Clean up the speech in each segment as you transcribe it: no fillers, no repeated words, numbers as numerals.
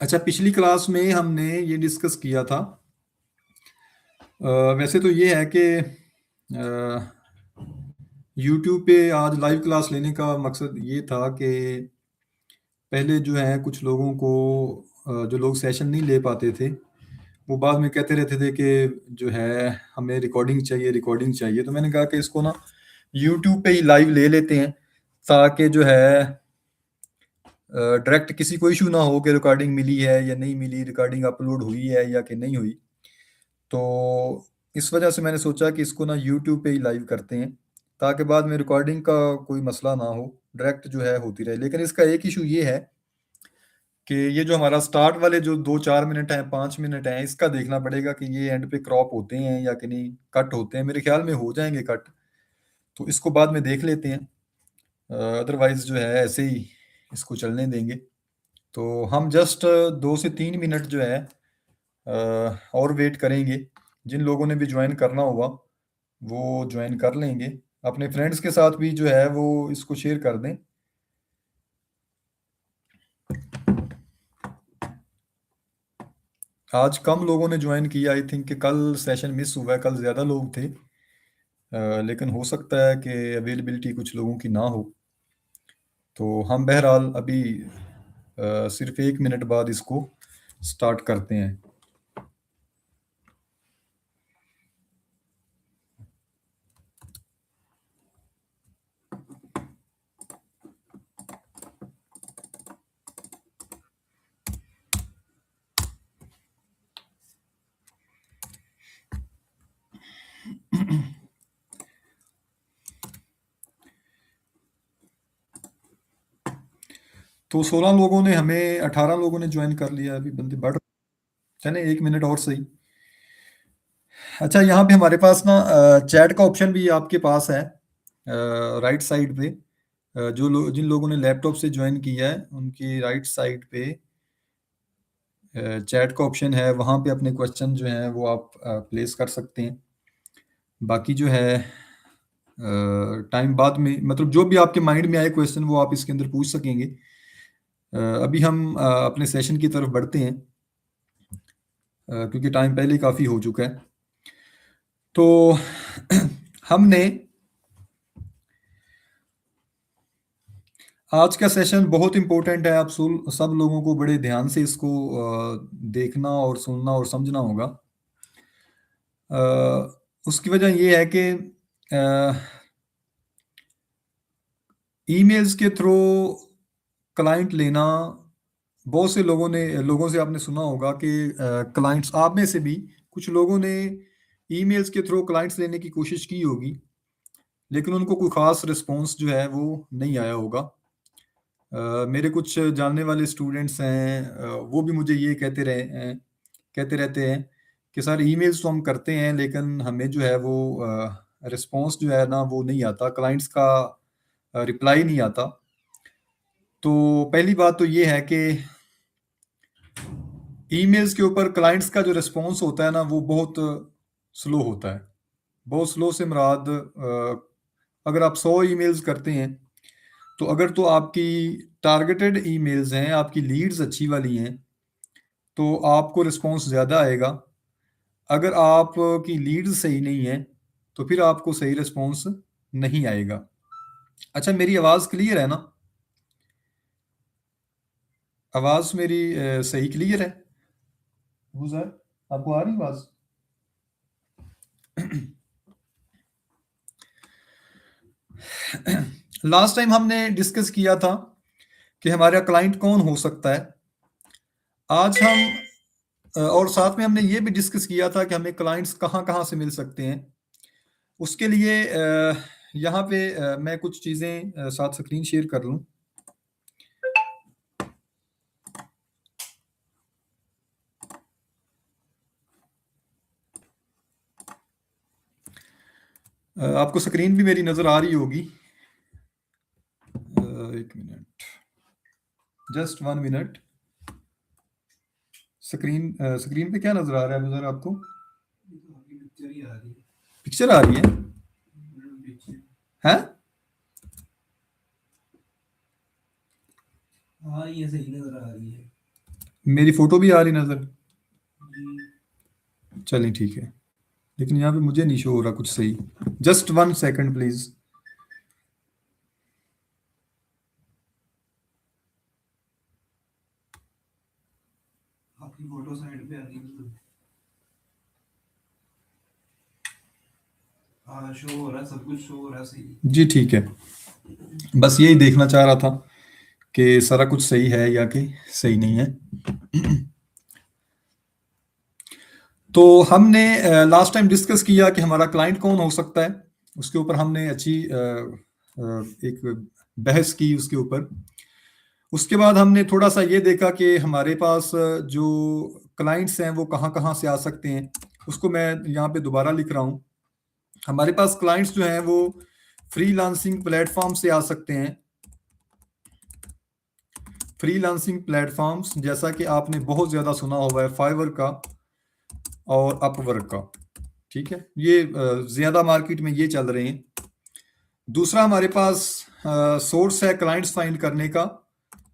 अच्छा, पिछली क्लास में हमने ये डिस्कस किया था। वैसे तो ये है कि यूट्यूब पे आज लाइव क्लास लेने का मकसद ये था कि पहले जो है कुछ लोगों को जो लोग सेशन नहीं ले पाते थे, वो बाद में कहते रहते थे कि जो है हमें रिकॉर्डिंग चाहिए, रिकॉर्डिंग चाहिए। तो मैंने कहा कि इसको ना यूट्यूब पे ही लाइव ले लेते हैं, ताकि जो है डायरेक्ट किसी को इशू ना हो कि रिकॉर्डिंग मिली है या नहीं मिली, रिकॉर्डिंग अपलोड हुई है या कि नहीं हुई। तो इस वजह से मैंने सोचा कि इसको ना यूट्यूब पे ही लाइव करते हैं, ताकि बाद में रिकॉर्डिंग का कोई मसला ना हो, डायरेक्ट जो है होती रहे। लेकिन इसका एक इशू ये है कि ये जो हमारा स्टार्ट वाले जो 2-4 मिनट हैं, 5 मिनट हैं, इसका देखना पड़ेगा कि ये एंड पे क्रॉप होते हैं या कि नहीं, कट होते हैं। मेरे ख्याल में हो जाएंगे कट, तो इसको बाद में देख लेते हैं। अदरवाइज जो है ऐसे ही इसको चलने देंगे। तो हम जस्ट 2 से 3 मिनट जो है और वेट करेंगे। जिन लोगों ने भी ज्वाइन करना होगा वो ज्वाइन कर लेंगे। अपने फ्रेंड्स के साथ भी जो है वो इसको शेयर कर दें। आज कम लोगों ने ज्वाइन किया, आई थिंक कि कल सेशन मिस हुआ है, कल ज़्यादा लोग थे। लेकिन हो सकता है कि अवेलेबिलिटी कुछ लोगों की ना हो। तो हम बहरहाल अभी सिर्फ 1 मिनट बाद इसको स्टार्ट करते हैं। तो 16 लोगों ने, हमें 18 लोगों ने ज्वाइन कर लिया। अभी बंदे बढ़, चले 1 मिनट और सही। अच्छा, यहाँ पे हमारे पास ना चैट का ऑप्शन भी आपके पास है, राइट साइड पे। जिन लोगों ने लैपटॉप से ज्वाइन किया है उनकी राइट साइड पे चैट का ऑप्शन है। वहाँ पे अपने क्वेश्चन जो हैं वो आप प्लेस कर सकते हैं। बाकी जो है टाइम बाद में, मतलब जो भी आपके माइंड में आए क्वेश्चन वो आप इसके अंदर पूछ सकेंगे। अभी हम अपने सेशन की तरफ बढ़ते हैं, क्योंकि टाइम पहले ही काफ़ी हो चुका है। तो हमने आज का सेशन बहुत इम्पोर्टेंट है। आप सब लोगों को बड़े ध्यान से इसको देखना और सुनना और समझना होगा। अ, उसकी वजह ये है कि ईमेल्स के थ्रू क्लाइंट लेना, बहुत से लोगों से आपने सुना होगा कि क्लाइंट्स, आप में से भी कुछ लोगों ने ईमेल्स के थ्रू क्लाइंट्स लेने की कोशिश की होगी, लेकिन उनको कोई ख़ास रिस्पॉन्स जो है वो नहीं आया होगा। मेरे कुछ जानने वाले स्टूडेंट्स हैं, वो भी मुझे ये कहते रहते हैं कि सर ईमेल्स तो हम करते हैं लेकिन हमें जो है वो रिस्पॉन्स जो है ना वो नहीं आता, क्लाइंट्स का रिप्लाई नहीं आता। तो पहली बात तो ये है कि ईमेल्स के ऊपर क्लाइंट्स का जो रिस्पॉन्स होता है ना वो बहुत स्लो होता है। बहुत स्लो से मुराद, अगर आप 100 ईमेल्स करते हैं तो अगर तो आपकी टारगेटेड ईमेल्स हैं, आपकी लीड्स अच्छी वाली हैं, तो आपको रिस्पॉन्स ज़्यादा आएगा। अगर आपकी लीड्स सही नहीं है तो फिर आपको सही रिस्पॉन्स नहीं आएगा। अच्छा, मेरी आवाज़ क्लियर है ना? आवाज़ मेरी सही क्लियर है? वो सर, आपको आ रही आवाज़? लास्ट टाइम हमने डिस्कस किया था कि हमारा क्लाइंट कौन हो सकता है। आज हम और साथ में हमने ये भी डिस्कस किया था कि हमें क्लाइंट्स कहाँ-कहाँ से मिल सकते हैं। उसके लिए यहाँ पे मैं कुछ चीज़ें साथ स्क्रीन शेयर कर लूँ। आपको स्क्रीन भी मेरी नज़र आ रही होगी। 1 मिनट, जस्ट 1 मिनट। स्क्रीन पे क्या नज़र आ रहा है ज़रा आपको? पिक्चर आ रही है? हैं? हाँ, ये सही नजर आ रही है। मेरी फोटो भी आ रही नजर? चलें ठीक है, लेकिन यहाँ पे मुझे नहीं शो हो रहा कुछ सही। Just 1 second please. आपकी फोटो साइड पे आ रही है। हाँ, शो हो रहा है, सब कुछ शो हो रहा है सही। जी ठीक है, बस यही देखना चाह रहा था कि सारा कुछ सही है या कि सही नहीं है। तो हमने लास्ट टाइम डिस्कस किया कि हमारा क्लाइंट कौन हो सकता है, उसके ऊपर हमने अच्छी एक बहस की उसके ऊपर। उसके बाद हमने थोड़ा सा ये देखा कि हमारे पास जो क्लाइंट्स हैं वो कहाँ कहाँ से आ सकते हैं। उसको मैं यहाँ पे दोबारा लिख रहा हूँ। हमारे पास क्लाइंट्स जो हैं वो फ्रीलांसिंग प्लेटफॉर्म से आ सकते हैं। फ्रीलांसिंग प्लेटफॉर्म्स जैसा कि आपने बहुत ज़्यादा सुना हुआ है, फाइवर का और अपवर्क का। ठीक है, ये ज़्यादा मार्केट में ये चल रहे हैं। दूसरा हमारे पास सोर्स है क्लाइंट्स फाइंड करने का,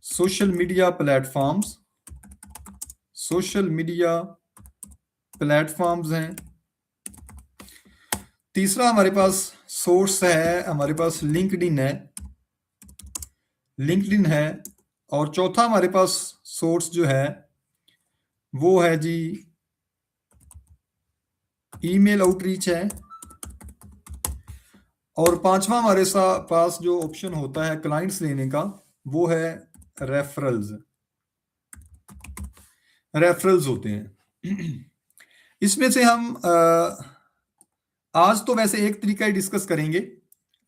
social media platforms. Social media platforms हैं। तीसरा हमारे पास सोर्स है, हमारे पास लिंक्डइन है। लिंक्डइन है। और चौथा हमारे पास सोर्स जो है वो है जी ईमेल आउटरीच है। और पांचवा हमारे पास जो ऑप्शन होता है क्लाइंट्स लेने का वो है रेफरल्स। रेफरल्स होते हैं। इसमें से हम आज तो वैसे एक तरीका ही डिस्कस करेंगे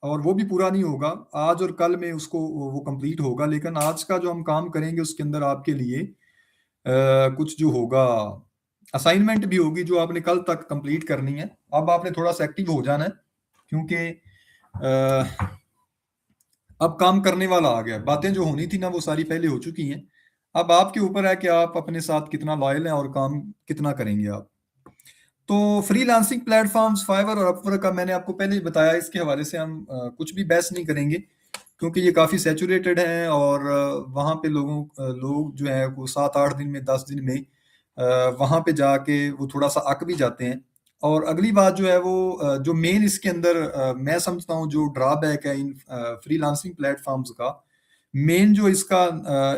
और वो भी पूरा नहीं होगा, आज और कल में उसको वो कंप्लीट होगा। लेकिन आज का जो हम काम करेंगे उसके अंदर आपके लिए कुछ जो होगा असाइनमेंट भी होगी जो आपने कल तक कंप्लीट करनी है। अब आपने थोड़ा सा एक्टिव हो जाना है क्योंकि अब काम करने वाला आ गया। बातें जो होनी थी ना वो सारी पहले हो चुकी हैं। अब आपके ऊपर है कि आप अपने साथ कितना लॉयल हैं और काम कितना करेंगे आप। तो फ्रीलांसिंग प्लेटफॉर्म्स फाइवर और अपवर्क का मैंने आपको पहले ही बताया, इसके हवाले से हम कुछ भी बहस नहीं करेंगे क्योंकि ये काफ़ी सैचुरेटेड हैं। और वहाँ पे लोग जो है वो 7-8 दिन में 10 दिन में वहाँ पे जाके वो थोड़ा सा अक भी जाते हैं। और अगली बात जो है वो जो मेन इसके अंदर मैं समझता हूँ जो ड्रॉबैक है इन फ्रीलांसिंग प्लेटफॉर्म्स का, मेन जो इसका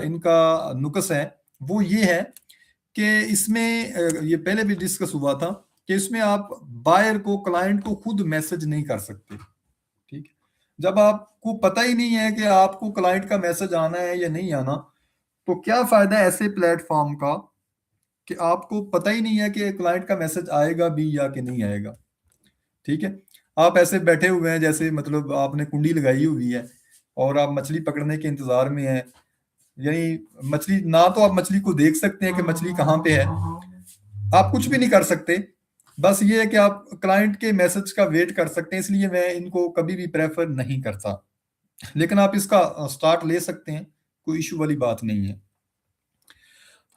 इनका नुक्स है वो ये है कि इसमें ये पहले भी डिस्कस हुआ था कि इसमें आप बायर को, क्लाइंट को खुद मैसेज नहीं कर सकते। ठीक है, जब आपको पता ही नहीं है कि आपको क्लाइंट का मैसेज आना है या नहीं आना, तो क्या फायदा है ऐसे प्लेटफॉर्म का कि आपको पता ही नहीं है कि क्लाइंट का मैसेज आएगा भी या कि नहीं आएगा। ठीक है, आप ऐसे बैठे हुए हैं जैसे मतलब आपने कुंडी लगाई हुई है और आप मछली पकड़ने के इंतजार में हैं। यानी मछली ना तो आप मछली को देख सकते हैं कि मछली कहाँ पे है, आप कुछ भी नहीं कर सकते। बस ये है कि आप क्लाइंट के मैसेज का वेट कर सकते हैं, इसलिए मैं इनको कभी भी प्रेफर नहीं करता। लेकिन आप इसका स्टार्ट ले सकते हैं, कोई इशू वाली बात नहीं है।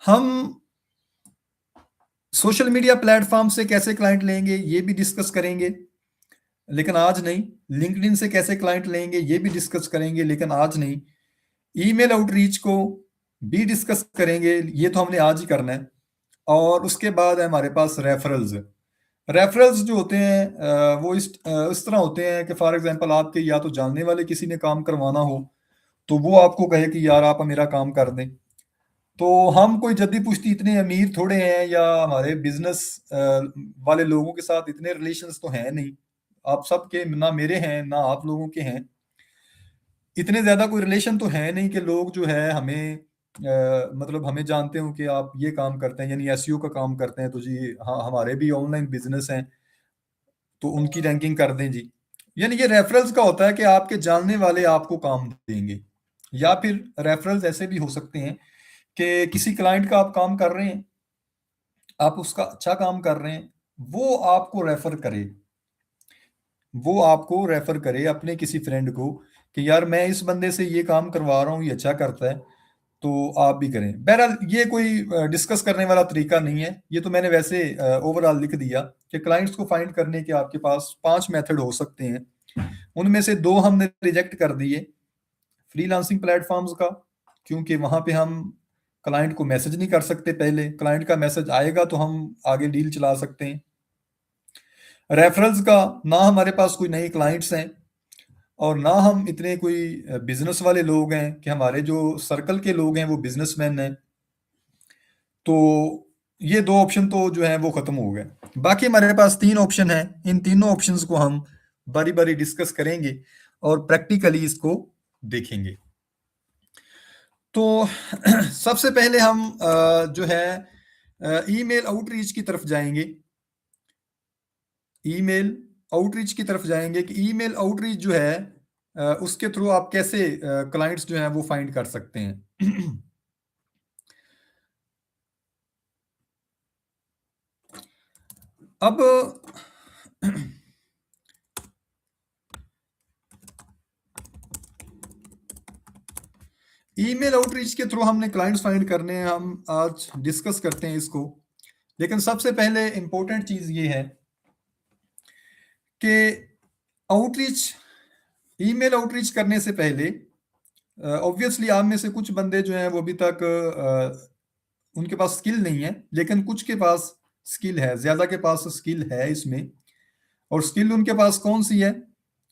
हम सोशल मीडिया प्लेटफॉर्म से कैसे क्लाइंट लेंगे ये भी डिस्कस करेंगे, लेकिन आज नहीं। लिंक्डइन से कैसे क्लाइंट लेंगे ये भी डिस्कस करेंगे, लेकिन आज नहीं। ईमेल आउटरीच को भी डिस्कस करेंगे, ये तो हमने आज ही करना है। और उसके बाद है हमारे पास रेफरल्स। रेफरल्स जो होते हैं वो इस तरह होते हैं कि फॉर एग्जांपल आपके या तो जानने वाले किसी ने काम करवाना हो तो वो आपको कहे कि यार आप मेरा काम कर दें। तो हम कोई जद्दी पुश्ती इतने अमीर थोड़े हैं या हमारे बिजनेस वाले लोगों के साथ इतने रिलेशंस तो हैं नहीं। आप सबके ना मेरे हैं ना आप लोगों के हैं, इतने ज्यादा कोई रिलेशन तो है नहीं कि लोग जो है हमें मतलब हमें जानते हो कि आप ये काम करते हैं यानी एसईओ का काम करते हैं तो जी हाँ हमारे भी ऑनलाइन बिजनेस हैं तो उनकी रैंकिंग कर दें जी। यानी ये रेफरल्स का होता है कि आपके जानने वाले आपको काम देंगे। या फिर रेफरल्स ऐसे भी हो सकते हैं कि किसी क्लाइंट का आप काम कर रहे हैं, आप उसका अच्छा काम कर रहे हैं, वो आपको रेफर करे। वो आपको रेफर करे अपने किसी फ्रेंड को कि यार मैं इस बंदे से ये काम करवा रहा हूँ, ये अच्छा करता है तो आप भी करें। बहरहाल ये कोई डिस्कस करने वाला तरीका नहीं है, ये तो मैंने वैसे ओवरऑल लिख दिया कि क्लाइंट्स को फाइंड करने के आपके पास 5 मेथड हो सकते हैं। उनमें से 2 हमने रिजेक्ट कर दिए। फ्रीलांसिंग प्लेटफॉर्म्स का, क्योंकि वहां पे हम क्लाइंट को मैसेज नहीं कर सकते, पहले क्लाइंट का मैसेज आएगा तो हम आगे डील चला सकते हैं। रेफरल्स का, ना हमारे पास कोई नए क्लाइंट्स हैं और ना हम इतने कोई बिजनेस वाले लोग हैं कि हमारे जो सर्कल के लोग हैं वो बिजनेसमैन हैं, तो ये दो ऑप्शन तो जो है वो खत्म हो गए। बाकी हमारे पास तीन ऑप्शन है, इन तीनों ऑप्शंस को हम बारी बारी डिस्कस करेंगे और प्रैक्टिकली इसको देखेंगे। तो सबसे पहले हम जो है ईमेल आउटरीच की तरफ जाएंगे। ईमेल आउटरीच की तरफ जाएंगे कि ईमेल आउटरीच जो है उसके थ्रू आप कैसे क्लाइंट्स जो हैं वो फाइंड कर सकते हैं। अब ईमेल आउटरीच के थ्रू हमने क्लाइंट्स फाइंड करने हैं, हम आज डिस्कस करते हैं इसको। लेकिन सबसे पहले इंपॉर्टेंट चीज ये है कि आउटरीच, ईमेल आउटरीच करने से पहले ऑब्वियसली आप में से कुछ बंदे जो हैं वो अभी तक उनके पास स्किल नहीं है, लेकिन कुछ के पास स्किल है, ज्यादा के पास स्किल है इसमें। और स्किल उनके पास कौन सी है?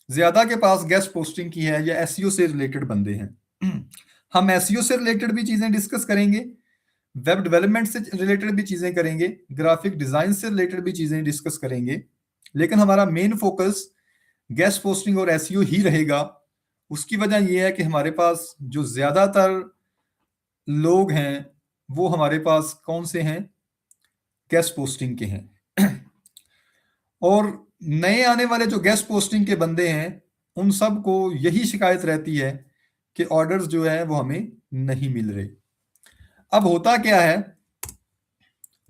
ज्यादा के पास गेस्ट पोस्टिंग की है या एसईओ से रिलेटेड बंदे हैं। हम एसईओ से रिलेटेड भी चीजें डिस्कस करेंगे, वेब डेवलपमेंट से रिलेटेड भी चीजें करेंगे, ग्राफिक डिजाइन से रिलेटेड भी चीजें डिस्कस करेंगे, लेकिन हमारा मेन फोकस गेस्ट पोस्टिंग और एसईओ ही रहेगा। उसकी वजह यह है कि हमारे पास जो ज्यादातर लोग हैं वो हमारे पास कौन से हैं? गेस्ट पोस्टिंग के हैं। और नए आने वाले जो गेस्ट पोस्टिंग के बंदे हैं उन सब को यही शिकायत रहती है कि ऑर्डर्स जो है वो हमें नहीं मिल रहे। अब होता क्या है,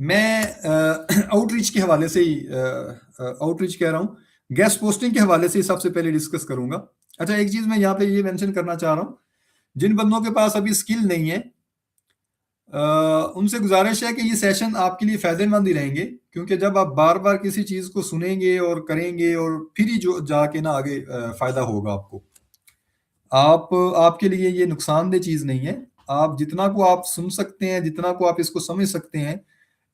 मैं आउटरीच के हवाले से ही आउटरीच कह रहा हूँ, गेस्ट पोस्टिंग के हवाले से ही सबसे पहले डिस्कस करूंगा। अच्छा, एक चीज मैं यहाँ पे ये मेंशन करना चाह रहा हूँ, जिन बंदों के पास अभी स्किल नहीं है उनसे गुजारिश है कि ये सेशन आपके लिए फायदेमंद ही रहेंगे, क्योंकि जब आप बार बार किसी चीज को सुनेंगे और करेंगे और फिर ही जो जाके ना आगे फायदा होगा आपको। आपके लिए ये नुकसानदेह चीज नहीं है। आप जितना को आप सुन सकते हैं, जितना को आप इसको समझ सकते हैं,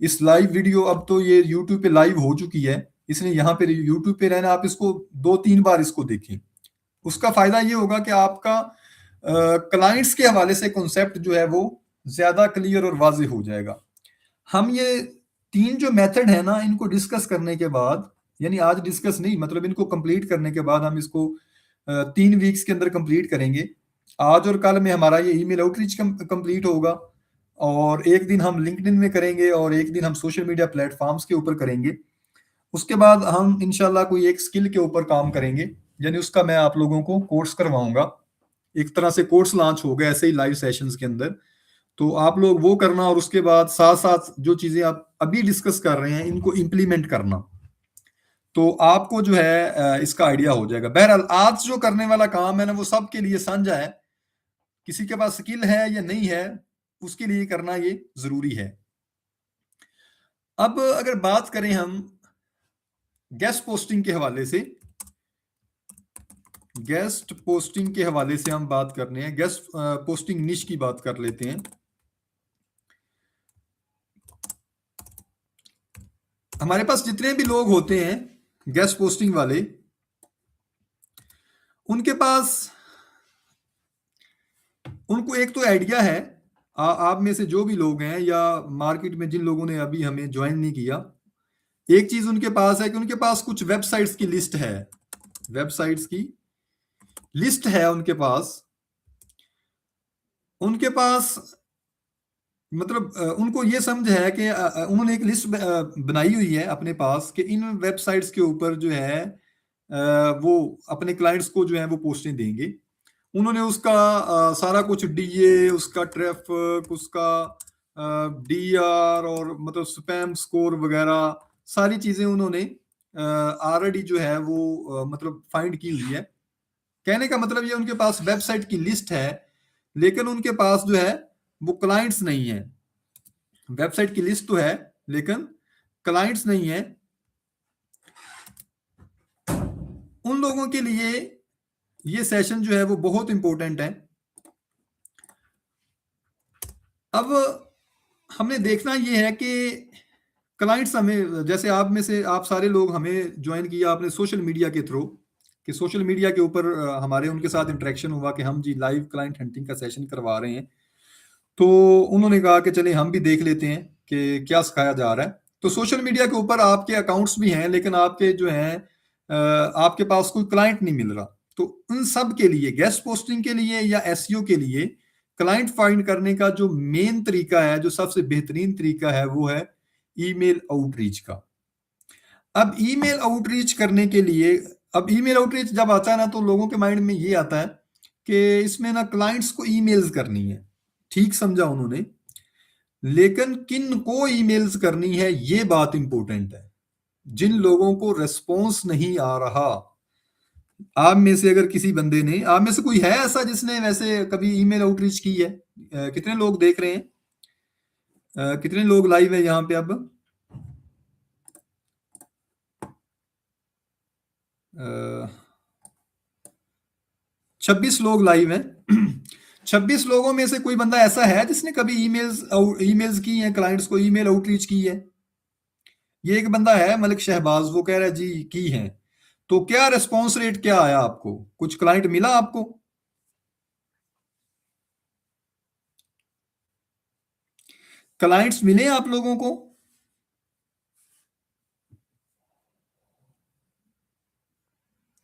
इस लाइव वीडियो, अब तो ये यूट्यूब पे लाइव हो चुकी है, इसलिए यहाँ पे यूट्यूब पे रहना, आप इसको 2-3 बार इसको देखें। उसका फायदा ये होगा कि आपका क्लाइंट्स के हवाले से कॉन्सेप्ट जो है वो ज्यादा क्लियर और वाज़ेह हो जाएगा। हम ये तीन जो मेथड है ना, इनको डिस्कस करने के बाद, यानी आज डिस्कस नहीं, मतलब इनको कंप्लीट करने के बाद हम इसको 3 वीक्स के अंदर कंप्लीट करेंगे। आज और कल में हमारा ये ईमेल आउटरीच कंप्लीट होगा, और एक दिन हम लिंक्डइन में करेंगे और एक दिन हम सोशल मीडिया प्लेटफॉर्म्स के ऊपर करेंगे। उसके बाद हम इंशाल्लाह कोई एक स्किल के ऊपर काम करेंगे, यानी उसका मैं आप लोगों को कोर्स करवाऊंगा। एक तरह से कोर्स लॉन्च होगा ऐसे ही लाइव सेशंस के अंदर, तो आप लोग वो करना और उसके बाद साथ साथ जो चीजें आप अभी डिस्कस कर रहे हैं इनको इम्प्लीमेंट करना, तो आपको जो है इसका आइडिया हो जाएगा। बहरहाल आज जो करने वाला काम है ना वो सबके लिए साझा है, किसी के पास स्किल है या नहीं है उसके लिए करना ये जरूरी है। अब अगर बात करें हम गेस्ट पोस्टिंग के हवाले से, गेस्ट पोस्टिंग के हवाले से हम बात करने हैं, गेस्ट पोस्टिंग निश की बात कर लेते हैं। हमारे पास जितने भी लोग होते हैं गेस्ट पोस्टिंग वाले, उनके पास, उनको एक तो आइडिया है, आप में से जो भी लोग हैं या मार्केट में जिन लोगों ने अभी हमें ज्वाइन नहीं किया, एक चीज उनके पास है कि उनके पास कुछ वेबसाइट्स की लिस्ट है, वेबसाइट्स की लिस्ट है उनके पास। उनके पास मतलब उनको ये समझ है कि उन्होंने एक लिस्ट बनाई हुई है अपने पास कि इन वेबसाइट्स के ऊपर जो है वो अपने क्लाइंट्स को जो है वो पोस्टें देंगे। उन्होंने उसका सारा कुछ डीए, उसका ट्रैफिक, उसका डीआर और मतलब स्पैम स्कोर वगैरह सारी चीजें उन्होंने ऑलरेडी जो है वो मतलब फाइंड की हुई है। कहने का मतलब ये उनके पास वेबसाइट की लिस्ट है, लेकिन उनके पास जो है वो क्लाइंट्स नहीं है। वेबसाइट की लिस्ट तो है लेकिन क्लाइंट्स नहीं है। उन लोगों के लिए ये सेशन जो है वो बहुत इंपॉर्टेंट है। अब हमने देखना ये है कि क्लाइंट्स हमें, जैसे आप में से आप सारे लोग हमें ज्वाइन किया आपने सोशल मीडिया के थ्रू, कि सोशल मीडिया के ऊपर हमारे उनके साथ इंटरेक्शन हुआ कि हम जी लाइव क्लाइंट हंटिंग का सेशन करवा रहे हैं। तो उन्होंने कहा कि चलिए हम भी देख लेते हैं कि क्या सिखाया जा रहा है। तो सोशल मीडिया के ऊपर आपके अकाउंट्स भी हैं, लेकिन आपके जो हैं आपके पास कोई क्लाइंट नहीं मिल रहा। तो उन सब के लिए, गेस्ट पोस्टिंग के लिए या एसईओ के लिए, क्लाइंट फाइंड करने का जो मेन तरीका है, जो सबसे बेहतरीन तरीका है, वो है ईमेल आउटरीच का। अब ईमेल आउटरीच करने के लिए, अब ईमेल आउटरीच जब आता है ना, तो लोगों के माइंड में ये आता है कि इसमें ना क्लाइंट्स को ईमेल्स करनी है। ठीक समझा उन्होंने, लेकिन किन को ईमेल्स करनी है ये बात इंपॉर्टेंट है। जिन लोगों को रेस्पॉन्स नहीं आ रहा, आप में से अगर किसी बंदे ने, आप में से कोई है ऐसा जिसने वैसे कभी ईमेल आउटरीच की है? कितने लोग देख रहे हैं? कितने लोग लाइव है यहाँ पे अब? 26 लोग लाइव हैं। 26 लोगों में से कोई बंदा ऐसा है जिसने कभी ईमेल्स की हैं, क्लाइंट्स को ईमेल आउटरीच की है? ये एक बंदा है मलिक शहबाज, वो कह रहा है जी की हैं। तो क्या रेस्पॉन्स रेट क्या आया आपको? कुछ क्लाइंट मिला आपको? क्लाइंट्स मिले आप लोगों को?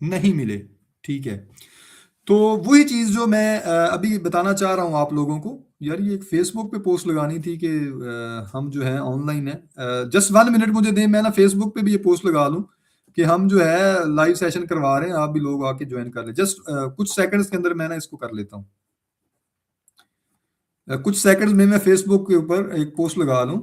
नहीं मिले। ठीक है। तो वही चीज जो मैं अभी बताना चाह रहा हूं आप लोगों को। यार ये एक फेसबुक पे पोस्ट लगानी थी कि हम जो है ऑनलाइन है। जस्ट 1 मिनट मुझे दें, मैं ना फेसबुक पे भी ये पोस्ट लगा लूं कि हम जो है लाइव सेशन करवा रहे हैं, आप भी लोग आके ज्वाइन कर ले। जस्ट कुछ सेकंड्स के अंदर मैं ना इसको कर लेता हूँ। कुछ सेकंड्स में मैं फेसबुक के ऊपर एक पोस्ट लगा लूं।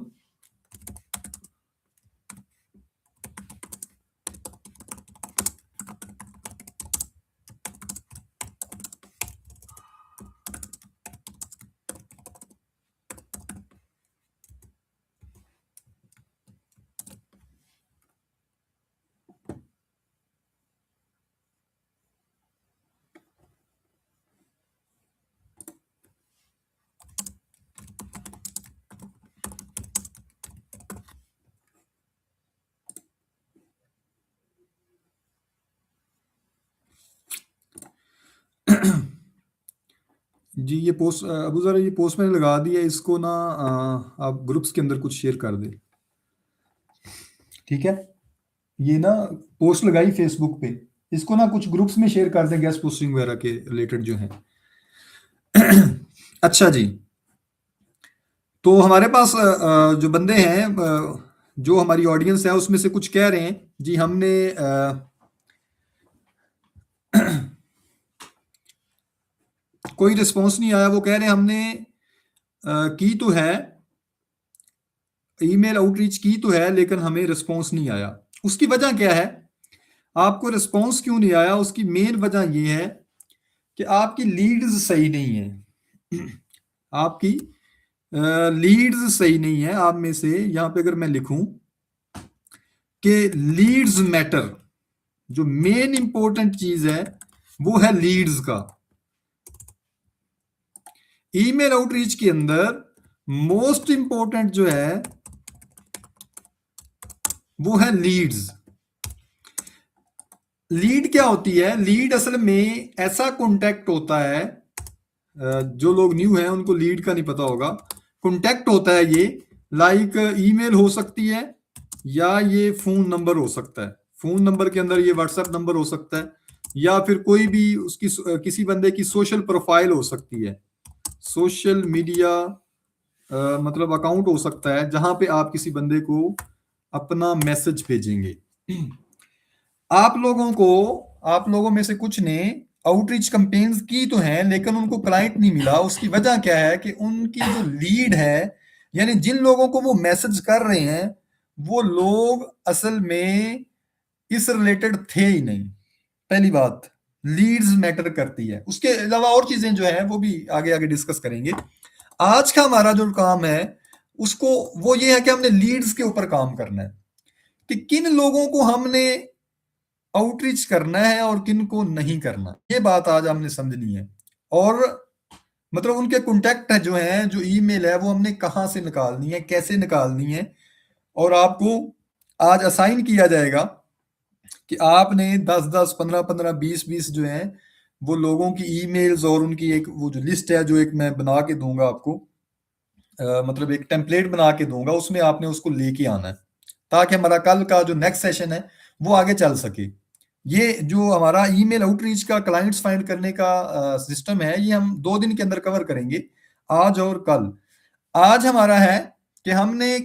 जी ये पोस्ट अबू जरा ये पोस्ट मैंने लगा दी है, इसको ना आप ग्रुप्स के अंदर कुछ शेयर कर दें। ठीक है, ये ना पोस्ट लगाई फेसबुक पे, इसको ना कुछ ग्रुप्स में शेयर कर दें, गैस पोस्टिंग वगैरह के रिलेटेड जो है। अच्छा जी, तो हमारे पास जो बंदे हैं, जो हमारी ऑडियंस है, उसमें से कुछ कह रहे हैं जी हमने कोई रिस्पॉन्स नहीं आया। वो कह रहे हैं हमने की तो है, ईमेल आउटरीच की तो है, लेकिन हमें रिस्पॉन्स नहीं आया। उसकी वजह क्या है? आपको रिस्पॉन्स क्यों नहीं आया? उसकी मेन वजह ये है कि आपकी लीड्स सही नहीं है। आपकी लीड्स सही नहीं है। आप में से यहां पे अगर मैं लिखूं कि लीड्स मैटर, जो मेन इंपॉर्टेंट चीज है वो है लीड्स का। ईमेल आउटरीच के अंदर मोस्ट इंपॉर्टेंट जो है वो है लीड्स। लीड क्या होती है? लीड असल में ऐसा कॉन्टैक्ट होता है, जो लोग न्यू हैं उनको लीड का नहीं पता होगा। कॉन्टैक्ट होता है ये, लाइक ईमेल हो सकती है, या ये फोन नंबर हो सकता है। फोन नंबर के अंदर ये व्हाट्सएप नंबर हो सकता है, या फिर कोई भी उसकी किसी बंदे की सोशल प्रोफाइल हो सकती है, सोशल मीडिया मतलब अकाउंट हो सकता है, जहां पे आप किसी बंदे को अपना मैसेज भेजेंगे। आप लोगों में से कुछ ने आउटरीच कैंपेन्स की तो हैं, लेकिन उनको क्लाइंट नहीं मिला। उसकी वजह क्या है कि उनकी जो लीड है, यानी जिन लोगों को वो मैसेज कर रहे हैं, वो लोग असल में इस रिलेटेड थे ही नहीं। पहली बात, लीड्स मैटर करती है। उसके अलावा और चीजें जो है वो भी आगे आगे डिस्कस करेंगे। आज का हमारा जो काम है उसको, वो ये है कि हमने लीड्स के ऊपर काम करना है, कि किन लोगों को हमने आउटरीच करना है और किन को नहीं करना। ये बात आज हमने समझनी है। और मतलब उनके कॉन्टैक्ट जो हैं, जो ईमेल है, वो हमने कहाँ से निकालनी है, कैसे निकालनी है। और आपको आज असाइन किया जाएगा कि आपने 10-10, 15-15, 20-20 जो हैं, वो लोगों की ईमेल्स और उनकी एक वो जो लिस्ट है, जो एक मैं बना के दूंगा आपको, मतलब एक टेम्पलेट बना के दूंगा, उसमें आपने उसको लेके आना है, ताकि हमारा कल का जो नेक्स्ट सेशन है वो आगे चल सके। ये जो हमारा ईमेल आउटरीच का क्लाइंट्स फाइंड करने का सिस्टम है, ये हम 2 दिन के अंदर कवर करेंगे, आज और कल। आज हमारा है कि हमने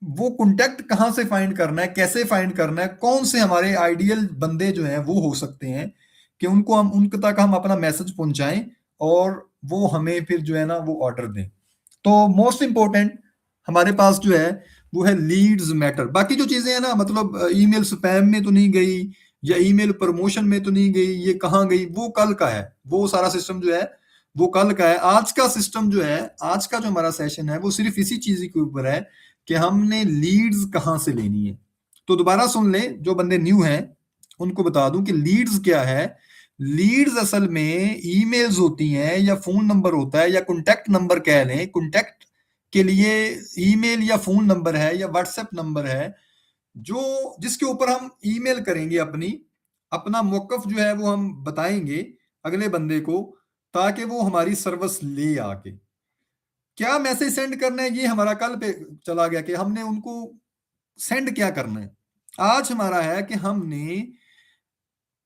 वो कॉन्टैक्ट कहाँ से फाइंड करना है, कैसे फाइंड करना है, कौन से हमारे आइडियल बंदे जो हैं वो हो सकते हैं कि उनको हम उनके तक हम अपना मैसेज पहुंचाएं और वो हमें फिर जो है ना वो ऑर्डर दें। तो मोस्ट इंपॉर्टेंट हमारे पास जो है वो है लीड्स मैटर। बाकी जो चीजें हैं ना, मतलब ईमेल स्पैम में तो नहीं गई या ईमेल प्रमोशन में तो नहीं गई, ये कहाँ गई, वो कल का है। वो सारा सिस्टम जो है वो कल का है। आज का सिस्टम जो है, आज का जो हमारा सेशन है, वो सिर्फ इसी चीज के ऊपर है कि हमने लीड्स कहाँ से लेनी है। तो दोबारा सुन ले, जो बंदे न्यू हैं उनको बता दूं कि लीड्स क्या है। लीड्स असल में ईमेल्स होती हैं या फोन नंबर होता है या कॉन्टैक्ट नंबर कह लें। कॉन्टैक्ट के लिए ईमेल या फोन नंबर है या व्हाट्सएप नंबर है, जो जिसके ऊपर हम ईमेल करेंगे, अपना मौकफ जो है वो हम बताएंगे अगले बंदे को, ताकि वो हमारी सर्विस ले आके। क्या मैसेज सेंड करना है, ये हमारा कल पे चला गया कि हमने उनको सेंड क्या करना है। आज हमारा है कि हमने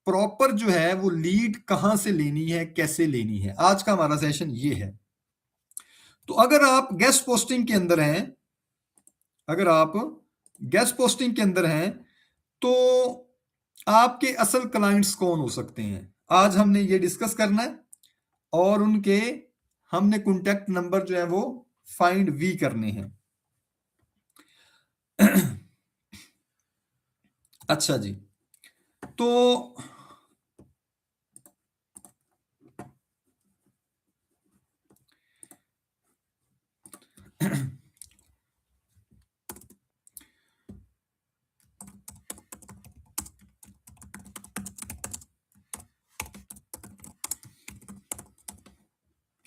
प्रॉपर जो है वो लीड कहां से लेनी है, कैसे लेनी है। आज का हमारा सेशन ये है। तो अगर आप गेस्ट पोस्टिंग के अंदर हैं, अगर आप गेस्ट पोस्टिंग के अंदर हैं, तो आपके असल क्लाइंट्स कौन हो सकते हैं, आज हमने ये डिस्कस करना है। और उनके हमने कॉन्टैक्ट नंबर जो है वो फाइंड भी करने हैं। अच्छा जी, तो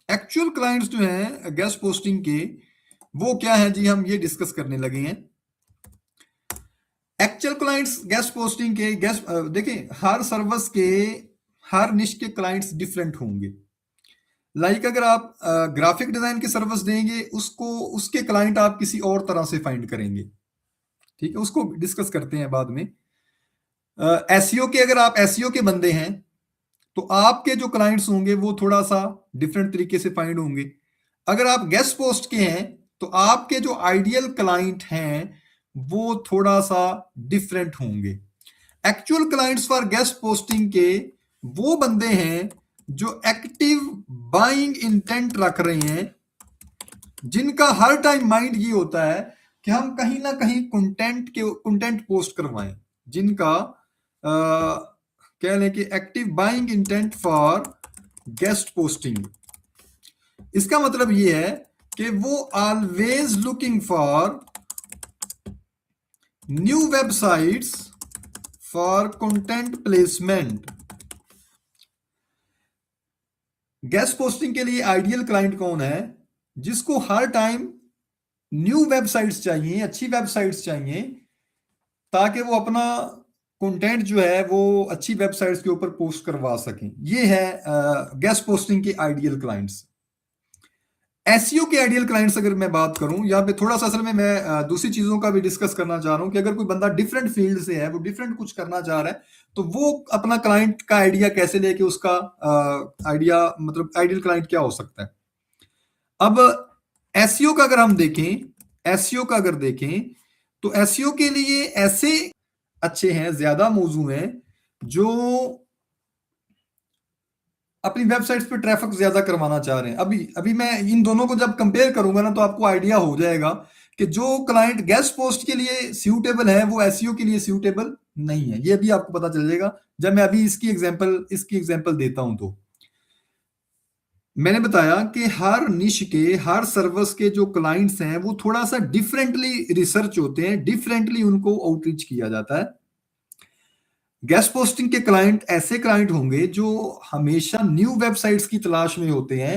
एक्चुअल क्लाइंट्स जो हैं गेस्ट पोस्टिंग के, वो क्या है जी, हम ये डिस्कस करने लगे हैं। एक्चुअल क्लाइंट्स गेस्ट पोस्टिंग के, गेस्ट देखिए, हर सर्विस के, हर निश के क्लाइंट्स डिफरेंट होंगे। लाइक अगर आप ग्राफिक डिजाइन की सर्विस देंगे, उसको उसके क्लाइंट आप किसी और तरह से फाइंड करेंगे। ठीक है, उसको डिस्कस करते हैं बाद में। एसईओ के, अगर आप एसईओ के बंदे हैं, तो आपके जो क्लाइंट्स होंगे वो थोड़ा सा डिफरेंट तरीके से फाइंड होंगे। अगर आप गेस्ट पोस्ट के हैं, तो आपके जो आइडियल क्लाइंट हैं वो थोड़ा सा डिफरेंट होंगे। Actual clients for guest posting के वो बंदे हैं जो एक्टिव बाइंग इंटेंट रख रहे हैं, जिनका हर टाइम माइंड ये होता है कि हम कहीं ना कहीं कंटेंट पोस्ट करवाएं, जिनका कह लें कि active buying intent for guest posting. इसका मतलब ये है कि वो always looking for new websites for content placement. Guest posting के लिए आइडियल क्लाइंट कौन है, जिसको हर टाइम न्यू वेबसाइट्स चाहिए, अच्छी वेबसाइट्स चाहिए, ताकि वो अपना कंटेंट जो है वो अच्छी वेबसाइट्स के ऊपर पोस्ट करवा सकें। ये है गेस्ट पोस्टिंग के आइडियल क्लाइंट्स। एसईओ के आइडियल क्लाइंट्स अगर मैं बात करूं, यहाँ पे थोड़ा सा असल में मैं दूसरी चीजों का भी डिस्कस करना चाह रहा हूं कि अगर कोई बंदा डिफरेंट फील्ड से है, वो डिफरेंट कुछ करना चाह रहा है, तो वो अपना क्लाइंट का आइडिया कैसे लेके उसका आइडिया, मतलब आइडियल क्लाइंट क्या हो सकता है। अब एसईओ का अगर हम देखें, एसईओ का अगर देखें, तो एसईओ के लिए ऐसे अच्छे हैं, ज्यादा मौजू हैं, जो अपनी वेबसाइट्स पे ट्रैफिक ज्यादा करवाना चाह रहे हैं। अभी अभी मैं इन दोनों को जब कंपेयर करूंगा ना, तो आपको आइडिया हो जाएगा कि जो क्लाइंट गेस्ट पोस्ट के लिए सूटेबल है, वो एसईओ के लिए सूटेबल नहीं है। ये भी आपको पता चल जाएगा जब मैं अभी इसकी एग्जांपल देता हूं। तो मैंने बताया कि हर निश के, हर सर्विस के जो क्लाइंट्स हैं वो थोड़ा सा डिफरेंटली रिसर्च होते हैं, डिफरेंटली उनको आउटरीच किया जाता है। गेस्ट पोस्टिंग के क्लाइंट ऐसे क्लाइंट होंगे जो हमेशा न्यू वेबसाइट्स की तलाश में होते हैं,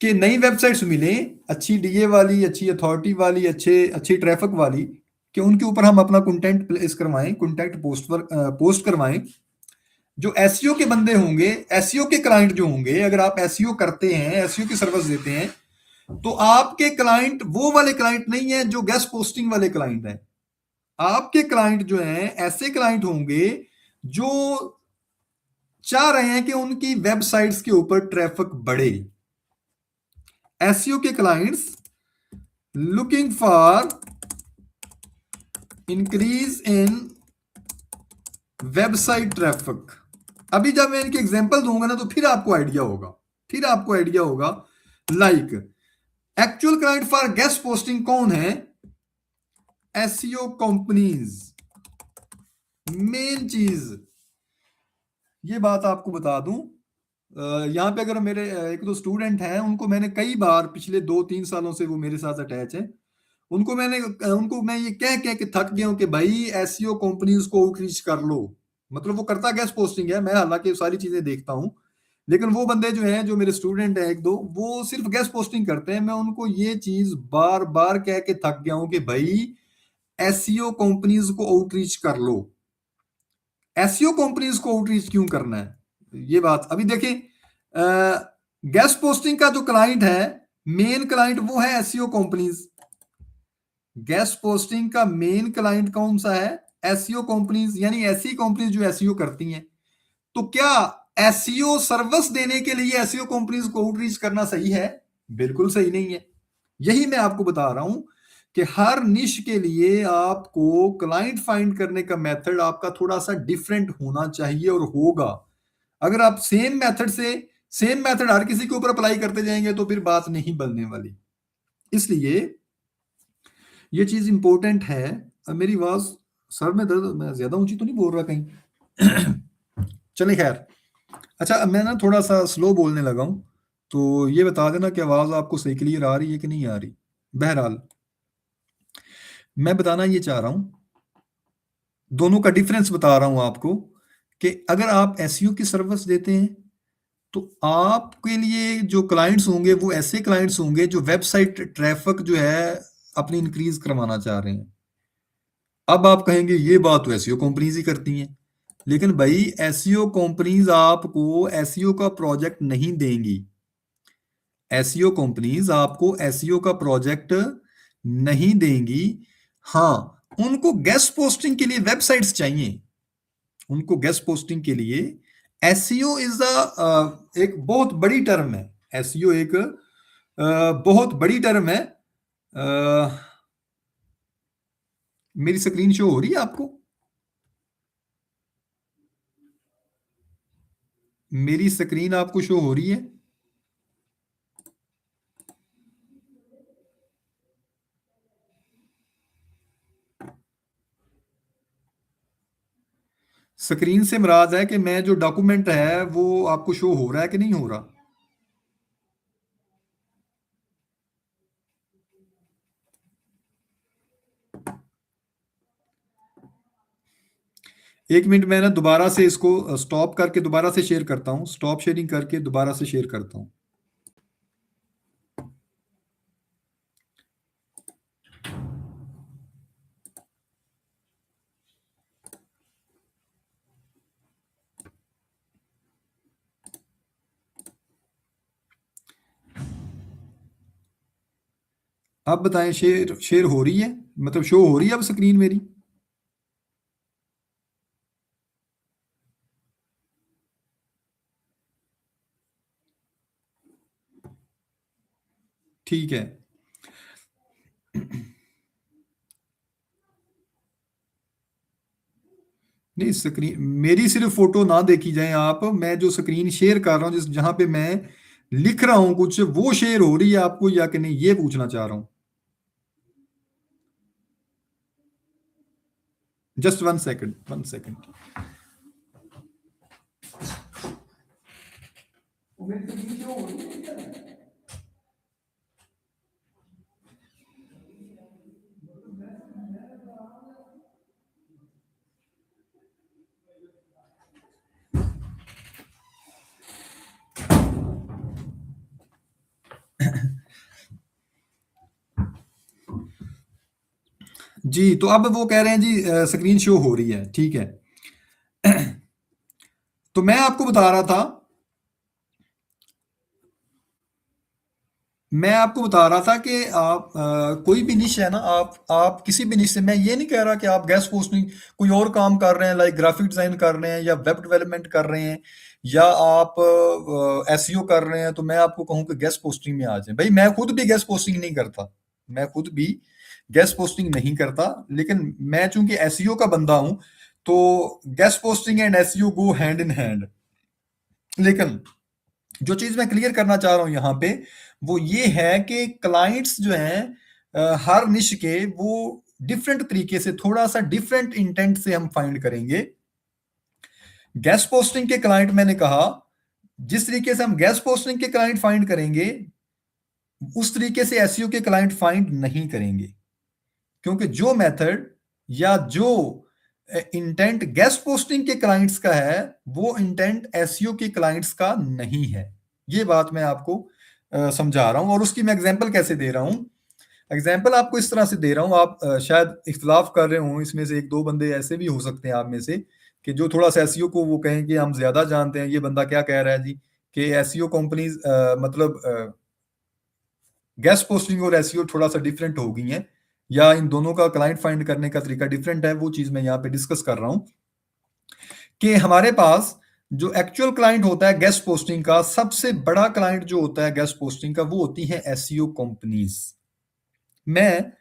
कि नई वेबसाइट्स मिले, अच्छी डीए वाली, अच्छी अथॉरिटी वाली, अच्छी ट्रैफिक वाली, कि उनके ऊपर हम अपना कंटेंट प्लेस करवाएं, कंटेंट पोस्ट करवाएं। जो एसईओ के बंदे होंगे, एसईओ के क्लाइंट जो होंगे, अगर आप एसईओ करते हैं, एसईओ की सर्विस देते हैं, तो आपके क्लाइंट वो वाले क्लाइंट नहीं है जो गेस्ट पोस्टिंग वाले क्लाइंट हैं। आपके क्लाइंट जो हैं ऐसे क्लाइंट होंगे जो चाह रहे हैं कि उनकी वेबसाइट्स के ऊपर ट्रैफिक बढ़े। एसईओ के clients looking for increase in website traffic. अभी जब मैं इनके एग्जांपल दूंगा ना, तो फिर आपको आइडिया होगा। Like actual client for guest posting कौन है? SEO companies. मेन चीज ये बात आपको बता दूं, यहाँ पे अगर मेरे एक दो स्टूडेंट हैं, उनको मैंने कई बार पिछले 2-3 सालों से वो मेरे साथ अटैच है, उनको मैं ये कह कह के थक गया हूं कि भाई एसईओ कंपनीज को आउटरीच कर लो। मतलब वो करता गेस्ट पोस्टिंग है, मैं हालांकि सारी चीजें देखता हूं, लेकिन वो बंदे जो हैं, जो मेरे स्टूडेंट हैं एक दो, वो सिर्फ गेस्ट पोस्टिंग करते हैं। मैं उनको ये चीज बार बार कह के थक गया हूं कि भाई एसईओ कंपनीज को आउटरीच कर लो। एसईओ कंपनीज को आउटरीच क्यों करना है? ये बात अभी देखें, गेस्ट पोस्टिंग का जो क्लाइंट है, मेन क्लाइंट वो है एसईओ कंपनीज। गेस्ट पोस्टिंग का मेन क्लाइंट कौन सा है? एसईओ कंपनीज, यानी ऐसी कंपनीज जो एसईओ करती हैं। तो क्या एसईओ सर्विस देने के लिए एसईओ कंपनीज को आउटरीच करना सही है? बिल्कुल सही नहीं है। यही मैं आपको बता रहा हूं कि हर निश के लिए आपको क्लाइंट फाइंड करने का मेथड आपका थोड़ा सा डिफरेंट होना चाहिए, और होगा। अगर आप सेम मेथड हर किसी के ऊपर अप्लाई करते जाएंगे तो फिर बात नहीं बनने वाली। इसलिए ये चीज इंपॉर्टेंट है। अब मेरी आवाज, सर में दर्द, मैं ज्यादा ऊंची तो नहीं बोल रहा कहीं? चलिए खैर। अच्छा, अब मैं ना थोड़ा सा स्लो बोलने लगा हूं, तो ये बता देना कि आवाज आपको सही क्लियर आ रही है कि नहीं आ रही। बहरहाल, मैं बताना ये चाह रहा हूं, दोनों का डिफरेंस बता रहा हूं आपको, कि अगर आप एसईओ की सर्विस देते हैं, तो आपके लिए जो क्लाइंट्स होंगे वो ऐसे क्लाइंट्स होंगे जो वेबसाइट ट्रैफिक जो है अपनी इंक्रीज करवाना चाह रहे हैं। अब आप कहेंगे ये बात तो एसईओ कंपनीज ही करती हैं, लेकिन भाई एसईओ कंपनीज आपको एसईओ का प्रोजेक्ट नहीं देंगी। एसईओ कंपनीज आपको एसईओ का प्रोजेक्ट नहीं देंगी। हाँ, उनको गेस्ट पोस्टिंग के लिए वेबसाइट्स चाहिए। उनको गेस्ट पोस्टिंग के लिए एसईओ इज अ एक बहुत बड़ी टर्म है। एसईओ एक बहुत बड़ी टर्म है। मेरी स्क्रीन शो हो रही है आपको? मेरी स्क्रीन आपको शो हो रही है? स्क्रीन से मुराद है कि मैं जो डॉक्यूमेंट है वो आपको शो हो रहा है कि नहीं हो रहा? एक मिनट, मैं ना दोबारा से इसको स्टॉप करके दोबारा से शेयर करता हूँ, स्टॉप शेयरिंग करके दोबारा से शेयर करता हूँ। अब बताएं, शेयर शेयर हो रही है, मतलब शो हो रही है अब स्क्रीन मेरी? ठीक है। नहीं, स्क्रीन मेरी सिर्फ फोटो ना देखी जाए आप, मैं जो स्क्रीन शेयर कर रहा हूँ, जिस जहां पे मैं लिख रहा हूँ कुछ, वो शेयर हो रही है आपको या कि नहीं, ये पूछना चाह रहा हूँ। Just 1 second, 1 second. जी, तो अब वो कह रहे हैं जी स्क्रीन शो हो रही है, ठीक है। तो मैं आपको बता रहा था कि आप कोई भी निश है ना, आप किसी भी निश से, मैं ये नहीं कह रहा कि आप गेस्ट पोस्टिंग कोई और काम कर रहे हैं, लाइक ग्राफिक डिजाइन कर रहे हैं या वेब डेवलपमेंट कर रहे हैं या आप एसईओ कर रहे हैं, तो मैं आपको कहूँ कि गेस्ट पोस्टिंग में आ जाए। भाई मैं खुद भी गेस्ट पोस्टिंग नहीं करता, मैं खुद भी गेस्ट पोस्टिंग नहीं करता, लेकिन मैं चूंकि एसईओ का बंदा हूं, तो guest posting and SEO go hand in hand. लेकिन जो चीज मैं क्लियर करना चाह रहा हूं यहाँ पे, वो ये है कि क्लाइंट्स जो हैं हर निश के वो डिफरेंट तरीके से, थोड़ा सा डिफरेंट इंटेंट से हम फाइंड करेंगे। गेस्ट पोस्टिंग के क्लाइंट, मैंने कहा, जिस तरीके से हम गेस्ट पोस्टिंग के क्लाइंट फाइंड करेंगे, उस तरीके से एसईओ के क्लाइंट फाइंड नहीं करेंगे, क्योंकि जो मेथड या जो इंटेंट गेस्ट पोस्टिंग के क्लाइंट्स का है, वो इंटेंट एसईओ के क्लाइंट्स का नहीं है। ये बात मैं आपको समझा रहा हूं, और उसकी मैं एग्जांपल कैसे दे रहा हूं। एग्जांपल आपको इस तरह से दे रहा हूं, आप शायद इख्तलाफ कर रहे हो, इसमें से एक दो बंदे ऐसे भी हो सकते हैं आप में से, कि जो थोड़ा सा एसईओ को वो कहें कि हम ज्यादा जानते हैं, ये बंदा क्या कह रहा है जी, कि एसईओ कंपनीज मतलब गेस्ट पोस्टिंग और एसईओ थोड़ा सा डिफरेंट हो गई हैं, या इन दोनों का क्लाइंट फाइंड करने का तरीका डिफरेंट है। वो चीज मैं यहाँ पे डिस्कस कर रहा हूँ कि हमारे पास जो एक्चुअल क्लाइंट होता है गेस्ट पोस्टिंग का, सबसे बड़ा क्लाइंट जो होता है गेस्ट पोस्टिंग का, वो होती है एसईओ कंपनीज। मैं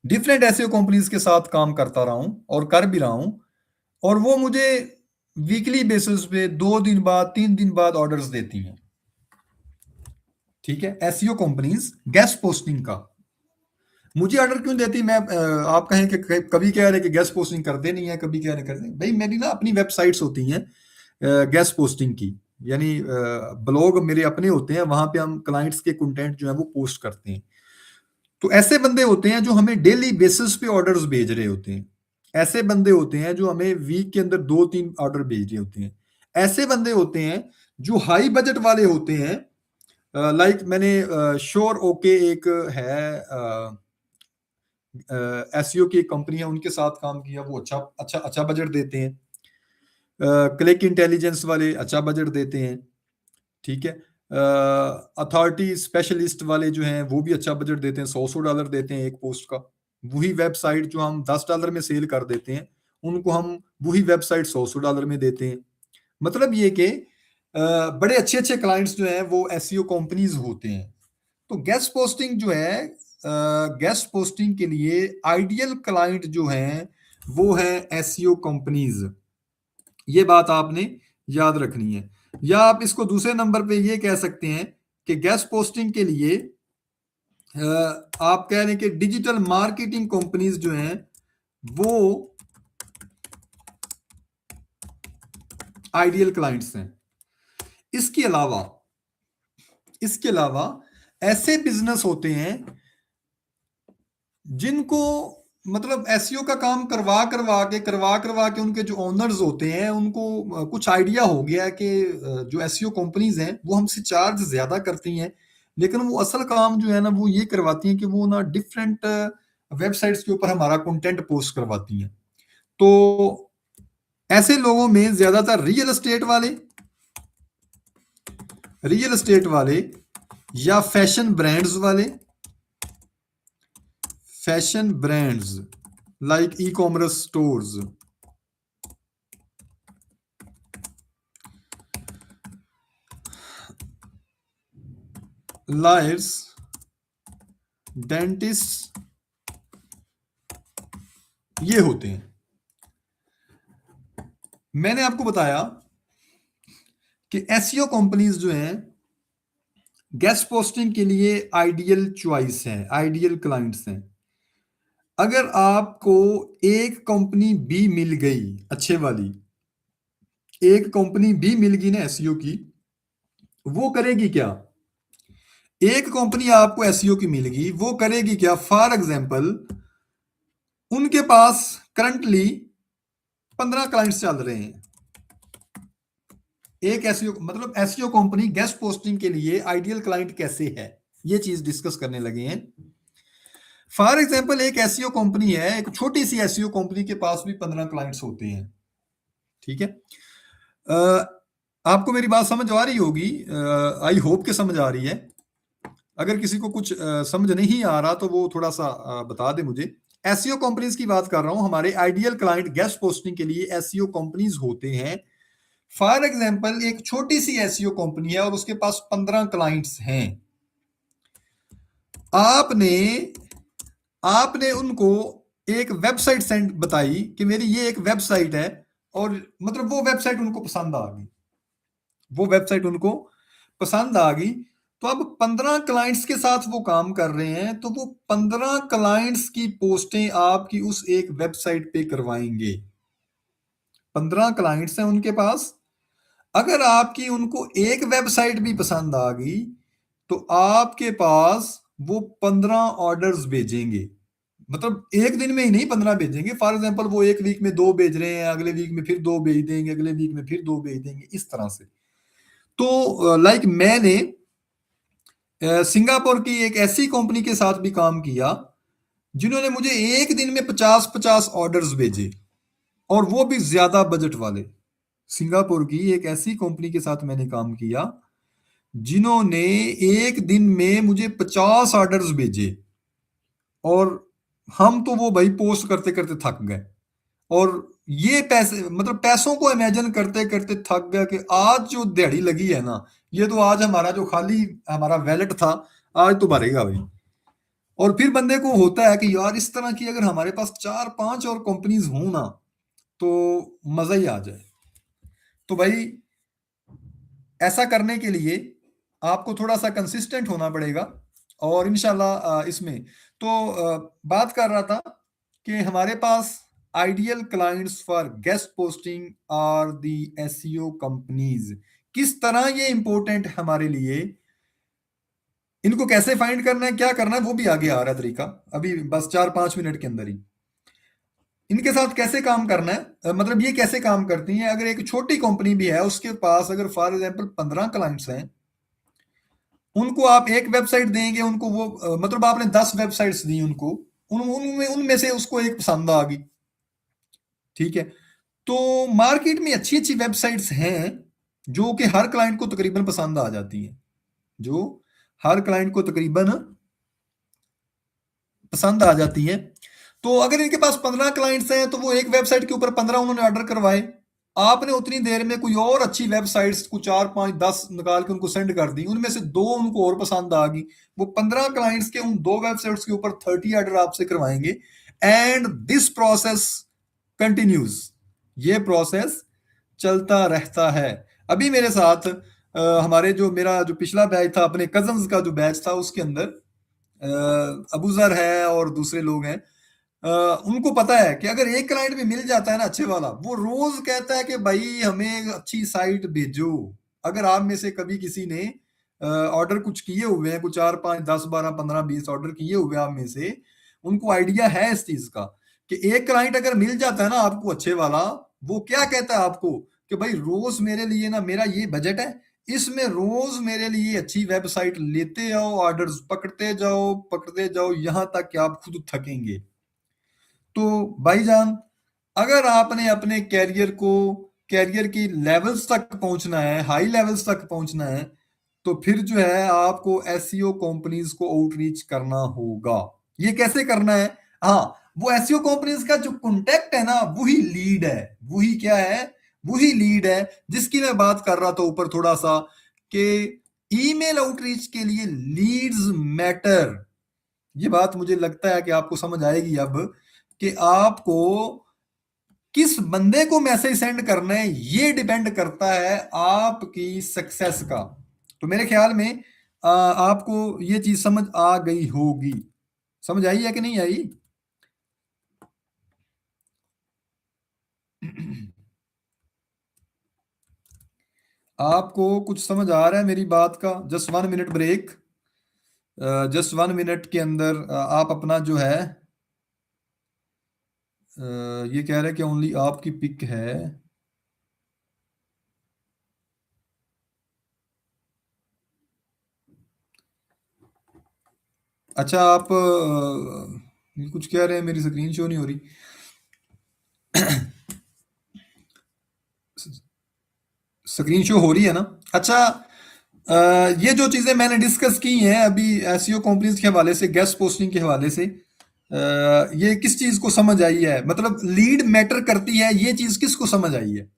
डिफरेंट एसईओ कंपनीज के साथ काम करता रहा हूं और कर भी रहा हूं, और वो मुझे वीकली बेसिस पे 2 दिन बाद 3 दिन बाद ऑर्डर्स देती हैं। ठीक है, एसईओ कंपनीज गेस्ट पोस्टिंग का मुझे ऑर्डर क्यों देती? मैं आप कहें कि कभी कह रहे कि गेस्ट पोस्टिंग करते नहीं है, कभी कह रहे करते नहीं। भाई मेरी ना अपनी वेबसाइट्स होती हैं गेस्ट पोस्टिंग की, यानी ब्लॉग मेरे अपने होते हैं, वहां पे हम क्लाइंट्स के कंटेंट जो है वो पोस्ट करते हैं। तो ऐसे बंदे होते हैं जो हमें डेली बेसिस पे ऑर्डर्स भेज रहे होते हैं, ऐसे बंदे होते हैं जो हमें वीक के अंदर 2-3 ऑर्डर भेज रहे होते हैं, ऐसे बंदे होते हैं जो हाई बजट वाले होते हैं। लाइक मैंने श्योर ओके एक है एसईओ की एक कंपनी है, उनके साथ काम किया, वो अच्छा अच्छा अच्छा बजट देते हैं। क्लिक इंटेलिजेंस वाले अच्छा बजट देते हैं, ठीक है। अथॉरिटी स्पेशलिस्ट वाले जो हैं वो भी अच्छा बजट देते हैं, $100 देते हैं एक पोस्ट का। वही वेबसाइट जो हम $10 में सेल कर देते हैं, उनको हम वही वेबसाइट $100 में देते हैं। मतलब ये कि बड़े अच्छे अच्छे क्लाइंट्स जो हैं वो एसईओ कंपनीज होते हैं। तो गेस्ट पोस्टिंग जो है, गेस्ट पोस्टिंग के लिए आइडियल क्लाइंट जो है वो है एसईओ कंपनीज। ये बात आपने याद रखनी है। या आप इसको दूसरे नंबर पे ये कह सकते हैं कि गेस्ट पोस्टिंग के लिए आप कह रहे हैं कि डिजिटल मार्केटिंग कंपनीज जो हैं वो आइडियल क्लाइंट्स हैं। इसके अलावा इसके अलावा ऐसे बिजनेस होते हैं जिनको मतलब एसईओ का काम करवा के उनके जो ओनर्स होते हैं उनको कुछ आइडिया हो गया है कि जो एसईओ कंपनीज हैं वो हमसे चार्ज ज्यादा करती हैं, लेकिन वो असल काम जो है ना वो ये करवाती हैं कि वो ना डिफरेंट वेबसाइट्स के ऊपर हमारा कंटेंट पोस्ट करवाती हैं। तो ऐसे लोगों में ज्यादातर रियल एस्टेट वाले या fashion brands like e commerce stores, lawyers, dentist, ये होते हैं। मैंने आपको बताया कि एसईओ कंपनीज जो हैं गेस्ट पोस्टिंग के लिए आइडियल चॉइस है, आइडियल क्लाइंट्स हैं। अगर आपको एक कंपनी बी मिल गई अच्छे वाली, एक कंपनी बी मिल गई ना एसईओ की, वो करेगी क्या? एक कंपनी आपको एसईओ की मिल गई, वो करेगी क्या? फॉर एग्जांपल उनके पास करंटली 15 क्लाइंट्स चल रहे हैं। एक एसईओ मतलब एसईओ कंपनी गेस्ट पोस्टिंग के लिए आइडियल क्लाइंट कैसे है, ये चीज डिस्कस करने लगे हैं। फॉर एग्जाम्पल एक एसईओ कंपनी है, एक छोटी सी एसईओ कंपनी के पास भी 15 क्लाइंट्स होते हैं, ठीक है। अ, आपको मेरी बात समझ आ रही होगी, आई होप कि समझ आ रही है। अगर किसी को कुछ समझ नहीं आ रहा तो वो थोड़ा सा बता दे मुझे। एसईओ कंपनीज की बात कर रहा हूं, हमारे आइडियल क्लाइंट गेस्ट पोस्टिंग के लिए एसईओ कंपनीज होते हैं। फॉर एग्जाम्पल एक छोटी सी एसईओ कंपनी है और उसके पास 15 क्लाइंट्स हैं। आपने आपने उनको एक वेबसाइट सेंड बताई कि मेरी ये एक वेबसाइट है, और मतलब वो वेबसाइट उनको पसंद आ गई, वो वेबसाइट उनको पसंद आ गई। तो अब 15 क्लाइंट्स के साथ वो काम कर रहे हैं, तो वो 15 क्लाइंट्स की पोस्टें आपकी उस एक वेबसाइट पे करवाएंगे। 15 क्लाइंट्स हैं उनके पास, अगर आपकी उनको एक वेबसाइट भी पसंद आ गई तो आपके पास वो 15 ऑर्डर्स भेजेंगे। मतलब एक दिन में ही नहीं 15 भेजेंगे, फॉर एग्जांपल वो एक वीक में 2 भेज रहे हैं, अगले वीक में फिर 2 भेज देंगे, अगले वीक में फिर 2 भेज देंगे, इस तरह से। तो लाइक मैंने सिंगापुर की एक ऐसी कंपनी के साथ भी काम किया जिन्होंने मुझे एक दिन में 50-50 ऑर्डर्स भेजे, और वो भी ज्यादा बजट वाले। सिंगापुर की एक ऐसी कंपनी के साथ मैंने काम किया जिन्होंने एक दिन में मुझे 50 ऑर्डर्स भेजे, और हम तो वो भाई पोस्ट करते करते थक गए। और ये पैसे, मतलब पैसों को इमेजिन करते करते थक गया कि आज जो दिहाड़ी लगी है ना, ये तो आज हमारा जो खाली हमारा वैलेट था, आज तो भरेगा भाई। और फिर बंदे को होता है कि यार इस तरह की अगर हमारे पास 4-5 और कंपनीज हो ना, तो मजा ही आ जाए। तो भाई ऐसा करने के लिए आपको थोड़ा सा कंसिस्टेंट होना पड़ेगा, और इंशाल्लाह इसमें तो बात कर रहा था कि हमारे पास ideal clients for guest posting are the SEO companies. किस तरह ये इंपॉर्टेंट है हमारे लिए, इनको कैसे फाइंड करना है, क्या करना है, वो भी आगे आ रहा है तरीका, अभी बस 4-5 मिनट के अंदर ही। इनके साथ कैसे काम करना है, मतलब ये कैसे काम करती हैं। अगर एक छोटी कंपनी भी है, उसके पास अगर फॉर एग्जांपल 15 क्लाइंट्स हैं, उनको आप एक वेबसाइट देंगे, उनको वो मतलब आपने 10 वेबसाइट्स दी उनको, उनमें उनमें से उसको एक पसंद आ गई, ठीक है। तो मार्केट में अच्छी अच्छी वेबसाइट्स हैं जो कि हर क्लाइंट को तकरीबन पसंद आ जाती हैं, जो हर क्लाइंट को तकरीबन पसंद आ जाती हैं। तो अगर इनके पास 15 क्लाइंट्स हैं तो वो एक वेबसाइट के ऊपर 15 उन्होंने ऑर्डर करवाए। आपने उतनी देर में कोई और अच्छी वेबसाइट्स को 4-5-10 निकाल के उनको सेंड कर दी, उनमें से 2 उनको और पसंद आ गई। वो 15 क्लाइंट्स के उन 2 वेबसाइट्स के ऊपर 30 ऑर्डर आपसे करवाएंगे, एंड दिस प्रोसेस कंटिन्यूज। ये प्रोसेस चलता रहता है। अभी मेरे साथ हमारे जो मेरा जो पिछला बैच था, अपने कजन्स का जो बैच था, उसके अंदर अबूजर है और दूसरे लोग हैं। उनको पता है कि अगर एक क्लाइंट भी मिल जाता है ना अच्छे वाला, वो रोज कहता है कि भाई हमें एक अच्छी साइट भेजो। अगर आप में से कभी किसी ने ऑर्डर कुछ किए हुए हैं, कुछ 4-5-10-12-15-20 ऑर्डर किए हुए आप में से, उनको आइडिया है इस चीज का कि एक क्लाइंट अगर मिल जाता है ना आपको अच्छे वाला, वो क्या कहता है आपको कि भाई रोज मेरे लिए ना, मेरा ये बजट है, इसमें रोज मेरे लिए अच्छी वेबसाइट लेते जाओ, ऑर्डर्स पकड़ते जाओ यहां तक कि आप खुद थकेंगे। तो भाईजान, अगर आपने अपने कैरियर की लेवल्स तक पहुंचना है, हाई लेवल्स तक पहुंचना है, तो फिर जो है आपको एसईओ कंपनीज को आउटरीच करना होगा। ये कैसे करना है? हाँ, वो एसईओ कंपनीज का जो कॉन्टेक्ट है ना, वही लीड है। वही क्या है? वही लीड है जिसकी मैं बात कर रहा था ऊपर थोड़ा सा, कि ईमेल आउटरीच के लिए लीड्स मैटर। ये बात मुझे लगता है कि आपको समझ आएगी अब, कि आपको किस बंदे को मैसेज सेंड करना है, ये डिपेंड करता है आपकी सक्सेस का। तो मेरे ख्याल में आपको ये चीज समझ आ गई होगी। समझ आई है कि नहीं आई? आपको कुछ समझ आ रहा है मेरी बात का? Just 1 minute break. Just 1 minute के अंदर आप अपना जो है, ये कह रहे हैं कि ओनली आपकी पिक है। अच्छा, आप ये कुछ कह रहे हैं, मेरी स्क्रीन शो नहीं हो रही। स्क्रीन शो हो रही है ना? अच्छा, ये जो चीज़ें मैंने डिस्कस की हैं अभी एसईओ कंपनीज के हवाले से, गेस्ट पोस्टिंग के हवाले से, ये किस चीज़ को समझ आई है, मतलब लीड मैटर करती है, ये चीज़ किसको समझ आई है?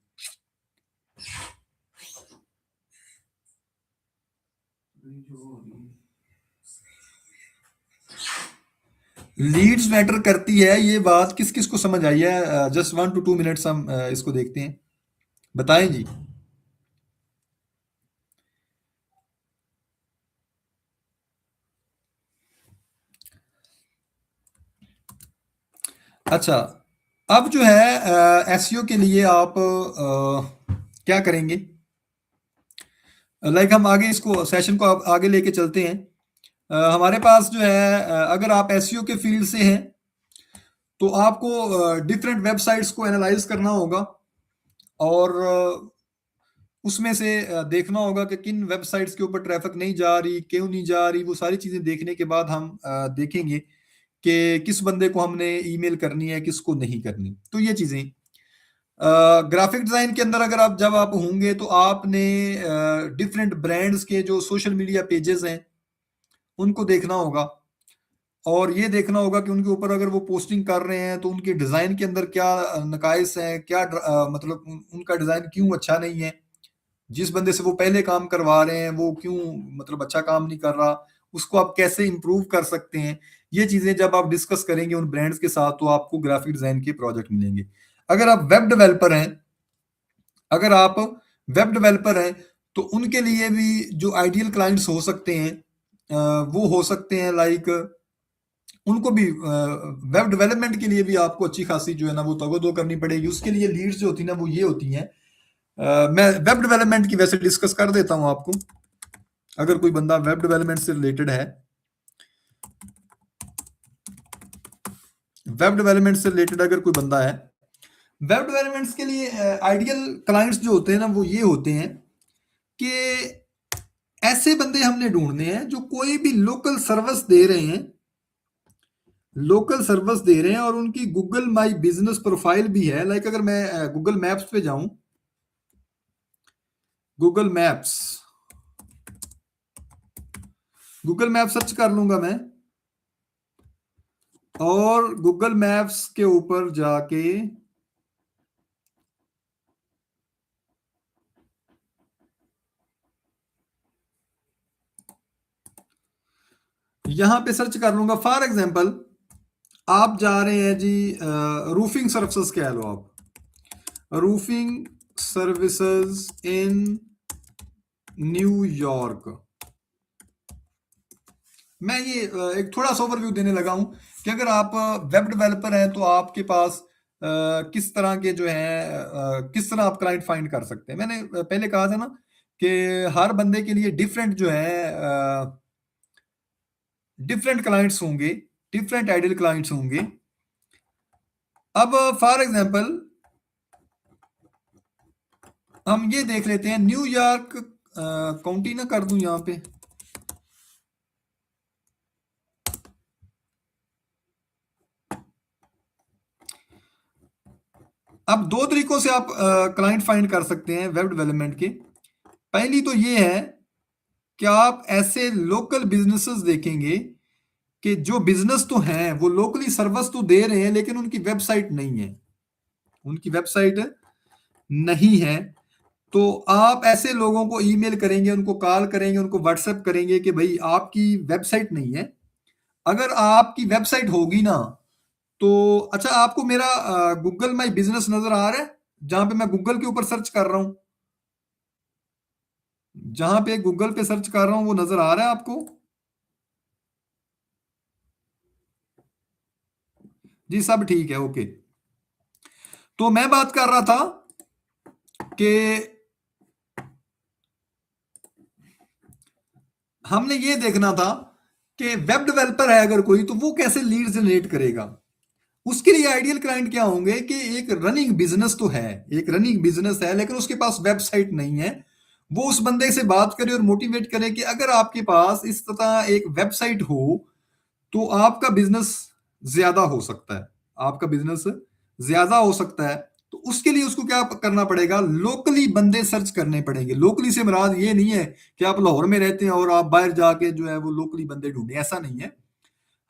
जो हो रही है। लीड्स मैटर करती है, ये बात किस किस को समझ आई है? जस्ट 1 to 2 मिनट्स हम इसको देखते हैं, बताएं जी। अच्छा, अब जो है एसईओ के लिए आप क्या करेंगे? लाइक हम आगे इसको सेशन को आगे लेके चलते हैं। हमारे पास जो है अगर आप एसईओ के फील्ड से हैं तो आपको डिफरेंट वेबसाइट्स को एनालाइज करना होगा और उसमें से देखना होगा कि किन वेबसाइट्स के ऊपर ट्रैफिक नहीं जा रही, क्यों नहीं जा रही। वो सारी चीज़ें देखने के बाद हम देखेंगे कि किस बंदे को हमने ईमेल करनी है, किसको नहीं करनी। तो ये चीज़ें ग्राफिक डिज़ाइन के अंदर अगर आप जब आप होंगे तो आपने डिफरेंट ब्रांड्स के जो सोशल मीडिया पेजेस हैं उनको देखना होगा और ये देखना होगा कि उनके ऊपर अगर वो पोस्टिंग कर रहे हैं तो उनके डिज़ाइन के अंदर क्या नकाइस हैं, क्या मतलब उनका डिज़ाइन क्यों अच्छा नहीं है, जिस बंदे से वो पहले काम करवा रहे हैं वो क्यों मतलब अच्छा काम नहीं कर रहा, उसको आप कैसे इम्प्रूव कर सकते हैं। ये चीज़ें जब आप डिस्कस करेंगे उन ब्रांड्स के साथ तो आपको ग्राफिक डिज़ाइन के प्रोजेक्ट मिलेंगे। अगर आप वेब डेवलपर हैं अगर आप वेब डेवलपर हैं तो उनके लिए भी जो आइडियल क्लाइंट्स हो सकते हैं वो हो सकते हैं लाइक उनको भी वेब डेवलपमेंट के लिए भी आपको अच्छी खासी जो है ना वो तवज्जो करनी पड़ेगी। उसके लिए लीड्स जो होती है ना वो ये होती हैं। मैं वेब डेवलपमेंट की वैसे डिस्कस कर देता हूं आपको, अगर कोई बंदा वेब डेवलपमेंट से रिलेटेड है। वेब डेवलपमेंट से रिलेटेड अगर कोई बंदा है, वेब डेवलपमेंट्स के लिए आइडियल क्लाइंट्स जो होते हैं ना वो ये होते हैं कि ऐसे बंदे हमने ढूंढने हैं जो कोई भी लोकल सर्विस दे रहे हैं, लोकल सर्विस दे रहे हैं और उनकी गूगल माई बिजनेस प्रोफाइल भी है। लाइक अगर मैं गूगल मैप्स पे जाऊं, Google maps Google map search कर लूंगा मैं और गूगल मैप्स के ऊपर जाके यहां पे सर्च कर लूंगा। फॉर एग्जांपल आप जा रहे हैं जी रूफिंग सर्विसेज कह लो आप, रूफिंग सर्विसेज इन न्यूयॉर्क। मैं ये एक थोड़ा सा ओवरव्यू देने लगा हूं कि अगर आप वेब डेवलपर हैं तो आपके पास किस तरह के जो है किस तरह आप क्लाइंट फाइंड कर सकते हैं। मैंने पहले कहा था ना कि हर बंदे के लिए डिफरेंट जो है डिफरेंट क्लाइंट्स होंगे, डिफरेंट आइडियल क्लाइंट्स होंगे। अब फॉर एग्जांपल हम ये देख लेते हैं न्यूयॉर्क काउंटी ना कर दूं यहां पे। अब दो तरीकों से आप क्लाइंट फाइंड कर सकते हैं वेब डेवलपमेंट के। पहली तो ये है कि आप ऐसे लोकल बिजनेसेस देखेंगे कि जो बिजनेस तो हैं वो लोकली सर्विस तो दे रहे हैं लेकिन उनकी वेबसाइट नहीं है, उनकी वेबसाइट नहीं है। तो आप ऐसे लोगों को ईमेल करेंगे, उनको कॉल करेंगे, उनको व्हाट्सएप करेंगे कि भाई आपकी वेबसाइट नहीं है। अगर आपकी वेबसाइट होगी ना तो अच्छा, आपको मेरा गूगल माई बिजनेस नजर आ रहा है जहां पे मैं गूगल के ऊपर सर्च कर रहा हूं, जहां पे गूगल पे सर्च कर रहा हूं वो नजर आ रहा है आपको? जी सब ठीक है, ओके। तो मैं बात कर रहा था कि हमने ये देखना था कि वेब डेवलपर है अगर कोई तो वो कैसे लीड जनरेट करेगा। उसके लिए आइडियल क्लाइंट क्या होंगे कि एक रनिंग बिजनेस तो है, एक रनिंग बिजनेस है लेकिन उसके पास वेबसाइट नहीं है। वो उस बंदे से बात करे और मोटिवेट करे कि अगर आपके पास इस तरह एक वेबसाइट हो तो आपका बिजनेस ज्यादा हो सकता है, आपका बिजनेस ज्यादा हो सकता है। तो उसके लिए उसको क्या करना पड़ेगा, लोकली बंदे सर्च करने पड़ेंगे। लोकली से मुराद ये नहीं है कि आप लाहौर में रहते हैं और आप बाहर जाके जो है वो लोकली बंदे ढूंढे, ऐसा नहीं है।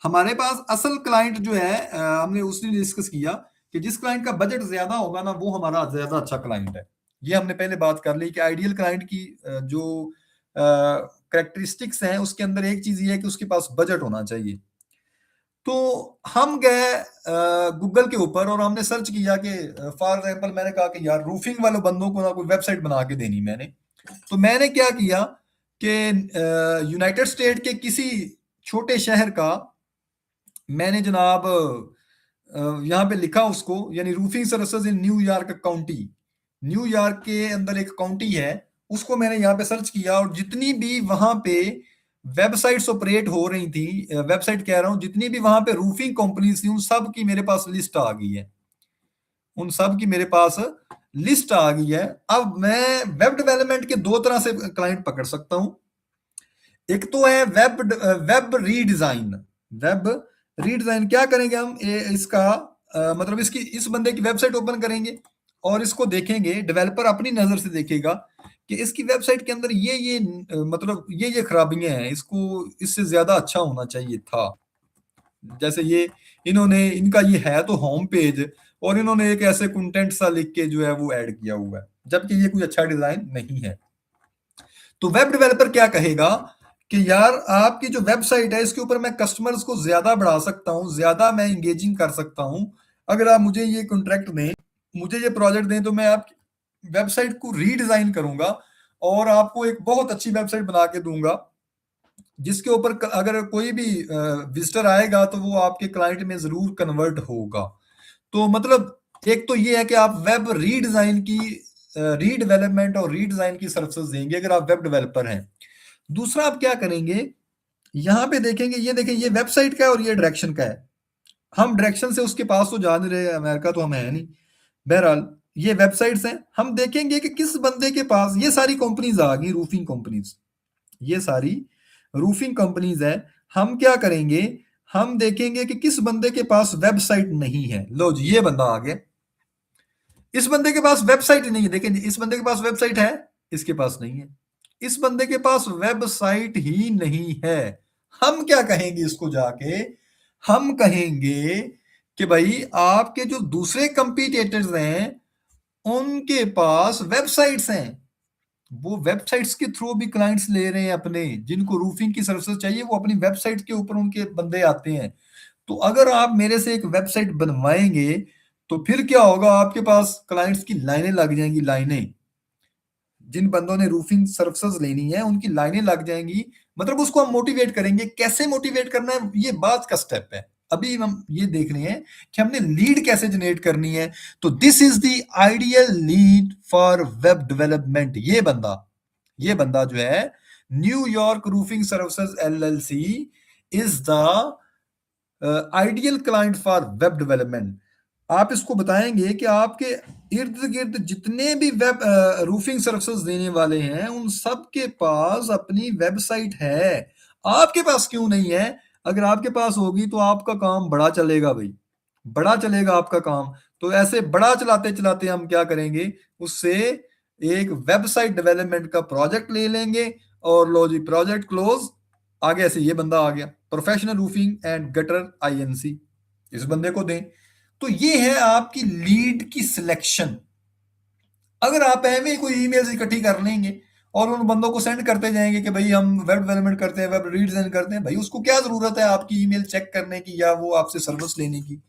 हमारे पास असल क्लाइंट जो है, हमने उस दिन डिस्कस किया कि जिस क्लाइंट का बजट ज्यादा होगा ना, वो हमारा ज्यादा अच्छा क्लाइंट है। ये हमने पहले बात कर ली कि आइडियल क्लाइंट की जो करेक्टरिस्टिक्स हैं, उसके अंदर एक चीज ये है कि उसके पास बजट होना चाहिए। तो हम गए गूगल के ऊपर और हमने सर्च किया कि फॉर एग्जाम्पल मैंने कहा कि यार रूफिंग वाले बंदों को ना कोई वेबसाइट बना के देनी मैंने। तो मैंने क्या किया कि यूनाइटेड स्टेट के किसी छोटे शहर का मैंने जनाब यहाँ पे लिखा उसको, यानी roofing services in New York county, New York के अंदर एक काउंटी है, उसको मैंने यहाँ पे सर्च किया और जितनी भी वहां पे वेबसाइट्स ऑपरेट हो रही थी, वेबसाइट कह रहा हूँ, जितनी भी वहां पे रूफिंग कंपनीज थी, उन सब की मेरे पास लिस्ट आ गई है। उन सब की मेरे पास लिस्ट आ गई है। अब मैं वेब डेवलपमेंट के दो तरह से क्लाइंट पकड़ सकता हूँ। एक तो है वेब रीडिजाइन। वेब रीडिजाइन क्या करेंगे हम, इसका मतलब इसकी इस बंदे की वेबसाइट ओपन करेंगे और इसको देखेंगे, डेवलपर अपनी नजर से देखेगा कि इसकी वेबसाइट के अंदर ये मतलब ये खराबियां हैं, इसको इससे ज्यादा अच्छा होना चाहिए था। जैसे ये इन्होंने, इनका ये है तो होम पेज, और इन्होंने एक ऐसे कंटेंट सा लिख के जो है वो ऐड किया हुआ है, जबकि ये कोई अच्छा डिजाइन नहीं है। तो वेब डेवलपर क्या कहेगा कि यार आपकी जो वेबसाइट है इसके ऊपर मैं कस्टमर्स को ज्यादा बढ़ा सकता हूँ, ज्यादा मैं इंगेजिंग कर सकता हूँ। अगर आप मुझे ये कॉन्ट्रैक्ट दें, मुझे ये प्रोजेक्ट दें, तो मैं आपकी वेबसाइट को रीडिजाइन करूंगा और आपको एक बहुत अच्छी वेबसाइट बना के दूंगा, जिसके ऊपर अगर कोई भी विजिटर आएगा तो वो आपके क्लाइंट में जरूर कन्वर्ट होगा। तो मतलब एक तो ये है कि आप वेब रीडिजाइन की, रीडेवलपमेंट और रीडिजाइन की सर्विसेज देंगे अगर आप वेब डेवलपर हैं। दूसरा आप क्या करेंगे, यहाँ पे देखेंगे, ये देखें, ये वेबसाइट का है और ये डायरेक्शन का है। हम डायरेक्शन से उसके पास तो जा नहीं रहे, अमेरिका तो हम है नहीं। बहरहाल ये वेबसाइट्स हैं, हम देखेंगे कि किस बंदे के पास, ये सारी कंपनीज आ गई, रूफिंग कंपनीज, ये सारी रूफिंग कंपनीज है। हम क्या करेंगे, हम देखेंगे कि किस बंदे के पास वेबसाइट नहीं है। लो जी, ये बंदा आ गया, इस बंदे के पास वेबसाइट ही नहीं है। देखें, इस बंदे के पास वेबसाइट है, इसके पास नहीं है। इस बंदे के पास वेबसाइट ही नहीं है। हम क्या कहेंगे इसको जाके, हम कहेंगे कि भाई आपके जो दूसरे कंपीटिटर्स हैं उनके पास वेबसाइट्स हैं, वो वेबसाइट्स के थ्रू भी क्लाइंट्स ले रहे हैं अपने, जिनको रूफिंग की सर्विसेज चाहिए वो अपनी वेबसाइट के ऊपर उनके बंदे आते हैं। तो अगर आप मेरे से एक वेबसाइट बनवाएंगे तो फिर क्या होगा, आपके पास क्लाइंट्स की लाइनें लग जाएंगी, लाइनें, जिन बंदों ने रूफिंग सर्विसेज लेनी है उनकी लाइनें लग जाएंगी। मतलब उसको हम मोटिवेट करेंगे, कैसे मोटिवेट करना है ये बात का स्टेप है। अभी हम ये देख रहे हैं कि हमने लीड कैसे जनरेट करनी है। तो this is the ideal lead for web development. ये बंदा जो है, New York roofing services LLC is the ideal client for web development. आप इसको बताएंगे कि आपके इर्द गिर्द जितने भी वेब रूफिंग सर्विसेज देने वाले हैं उन सब के पास अपनी वेबसाइट है, आपके पास क्यों नहीं है। अगर आपके पास होगी तो आपका काम बड़ा चलेगा भाई, बड़ा चलेगा आपका काम। तो ऐसे बड़ा चलाते चलाते हम क्या करेंगे, उससे एक वेबसाइट डेवलपमेंट का प्रोजेक्ट ले लेंगे और लो जी, प्रोजेक्ट क्लोज। आगे से ये बंदा आ गया, professional roofing and gutter INC, इस बंदे को दें। तो ये है आपकी लीड की सिलेक्शन। अगर आप एवं कोई ईमेल्स इकट्ठी कर लेंगे और उन बंदों को सेंड करते जाएंगे कि भाई हम वेब डेवलपमेंट करते हैं, वेब रीडिजाइन करते हैं, भाई उसको क्या जरूरत है आपकी ईमेल चेक करने की या वो आपसे सर्विस लेने की।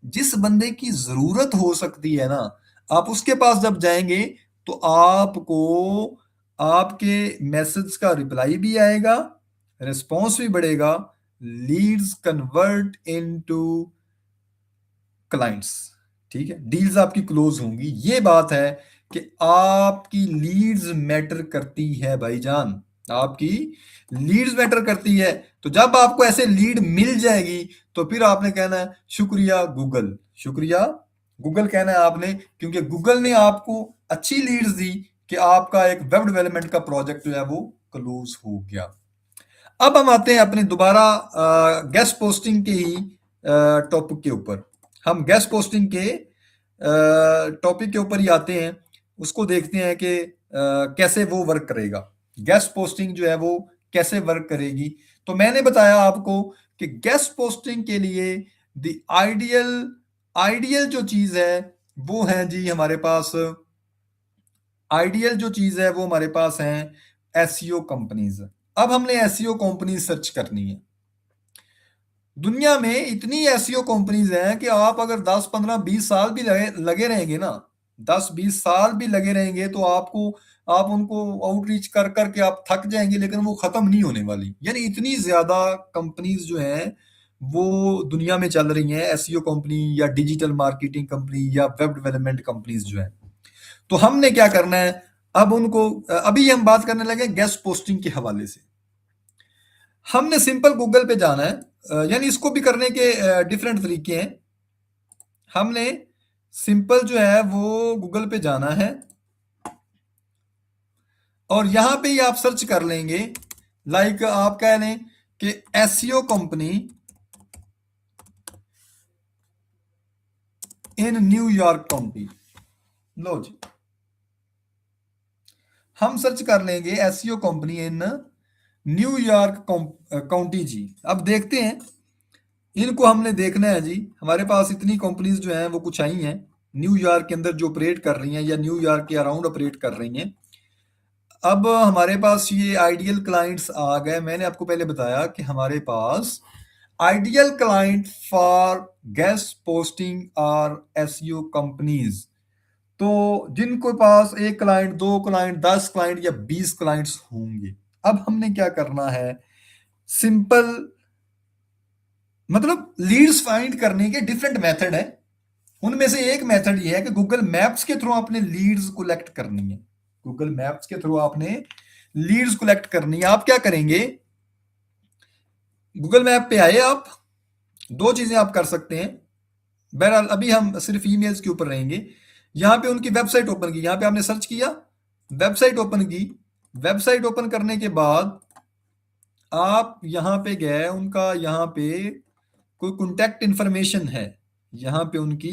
जिस बंदे की जरूरत हो सकती है ना, आप उसके पास जब जाएंगे तो आपको आपके मैसेज का रिप्लाई भी आएगा, रिस्पॉन्स भी बढ़ेगा, लीड्स कन्वर्ट इनटू क्लाइंट्स। ठीक है, डील्स आपकी क्लोज होंगी। ये बात है कि आपकी लीड्स मैटर करती है भाईजान, आपकी लीड्स मैटर करती है। तो जब आपको ऐसे लीड मिल जाएगी तो फिर आपने कहना है शुक्रिया गूगल, शुक्रिया गूगल कहना है आपने, क्योंकि गूगल ने आपको अच्छी लीड्स दी कि आपका एक वेब डेवलपमेंट का प्रोजेक्ट जो है वो क्लोज हो गया। अब हम आते हैं अपने दोबारा गेस्ट पोस्टिंग के ही टॉपिक के ऊपर। हम गेस्ट पोस्टिंग के टॉपिक के ऊपर ही आते हैं, उसको देखते हैं कि कैसे वो वर्क करेगा। गेस्ट पोस्टिंग जो है वो कैसे वर्क करेगी। तो मैंने बताया आपको कि गेस्ट पोस्टिंग के लिए द आइडियल आइडियल जो चीज है वो है जी हमारे पास, आइडियल जो चीज है वो हमारे पास है एसईओ कंपनीज। अब हमने एसईओ कंपनी सर्च करनी है। दुनिया में इतनी एसईओ कंपनीज हैं कि आप अगर 10 15 20 साल भी लगे लगे रहेंगे ना, 10 20 साल भी लगे रहेंगे तो आप उनको आउटरीच कर करके आप थक जाएंगे, लेकिन वो खत्म नहीं होने वाली। यानी इतनी ज्यादा कंपनीज जो हैं वो दुनिया में चल रही हैं, एसईओ कंपनी या डिजिटल मार्केटिंग कंपनी या वेब डेवलपमेंट कंपनीज जो है। तो हमने क्या करना है, अब उनको अभी हम बात करने लगे गेस्ट पोस्टिंग के हवाले से। हमने सिंपल गूगल पे जाना है, यानी इसको भी करने के डिफरेंट तरीके हैं। हमने सिंपल जो है वो गूगल पे जाना है और यहां पे ही आप सर्च कर लेंगे, लाइक आप कह लें कि SEO company in New York county. लो जी, हम सर्च कर लेंगे SEO company in New York county जी। अब देखते हैं, इनको हमने देखना है जी। हमारे पास इतनी कंपनीज जो हैं वो कुछ आई हैं न्यूयॉर्क के अंदर जो ऑपरेट कर रही हैं या न्यूयॉर्क के अराउंड ऑपरेट कर रही हैं। अब हमारे पास ये आइडियल क्लाइंट्स आ गए। मैंने आपको पहले बताया कि हमारे पास ideal client for guest posting और एसईओ कंपनीज। तो जिनके पास एक क्लाइंट, दो क्लाइंट, 10 क्लाइंट या 20 क्लाइंट्स होंगे। अब हमने क्या करना है, सिंपल मतलब लीड्स फाइंड करने के डिफरेंट मेथड है। उनमें से एक मेथड ये है कि गूगल मैप्स के थ्रू आपने लीड्स कलेक्ट करनी है। गूगल मैप्स के थ्रू आपने लीड्स कलेक्ट करनी है। आप क्या करेंगे, गूगल मैप पे आए आप, दो चीजें आप कर सकते हैं। बहरहाल अभी हम सिर्फ ईमेल्स के ऊपर रहेंगे। यहां पे उनकी वेबसाइट ओपन की, यहां पे आपने सर्च किया, वेबसाइट ओपन की। वेबसाइट ओपन करने के बाद आप यहां पे गए, उनका यहां पे कोई कॉन्टैक्ट इंफॉर्मेशन है, यहां पे उनकी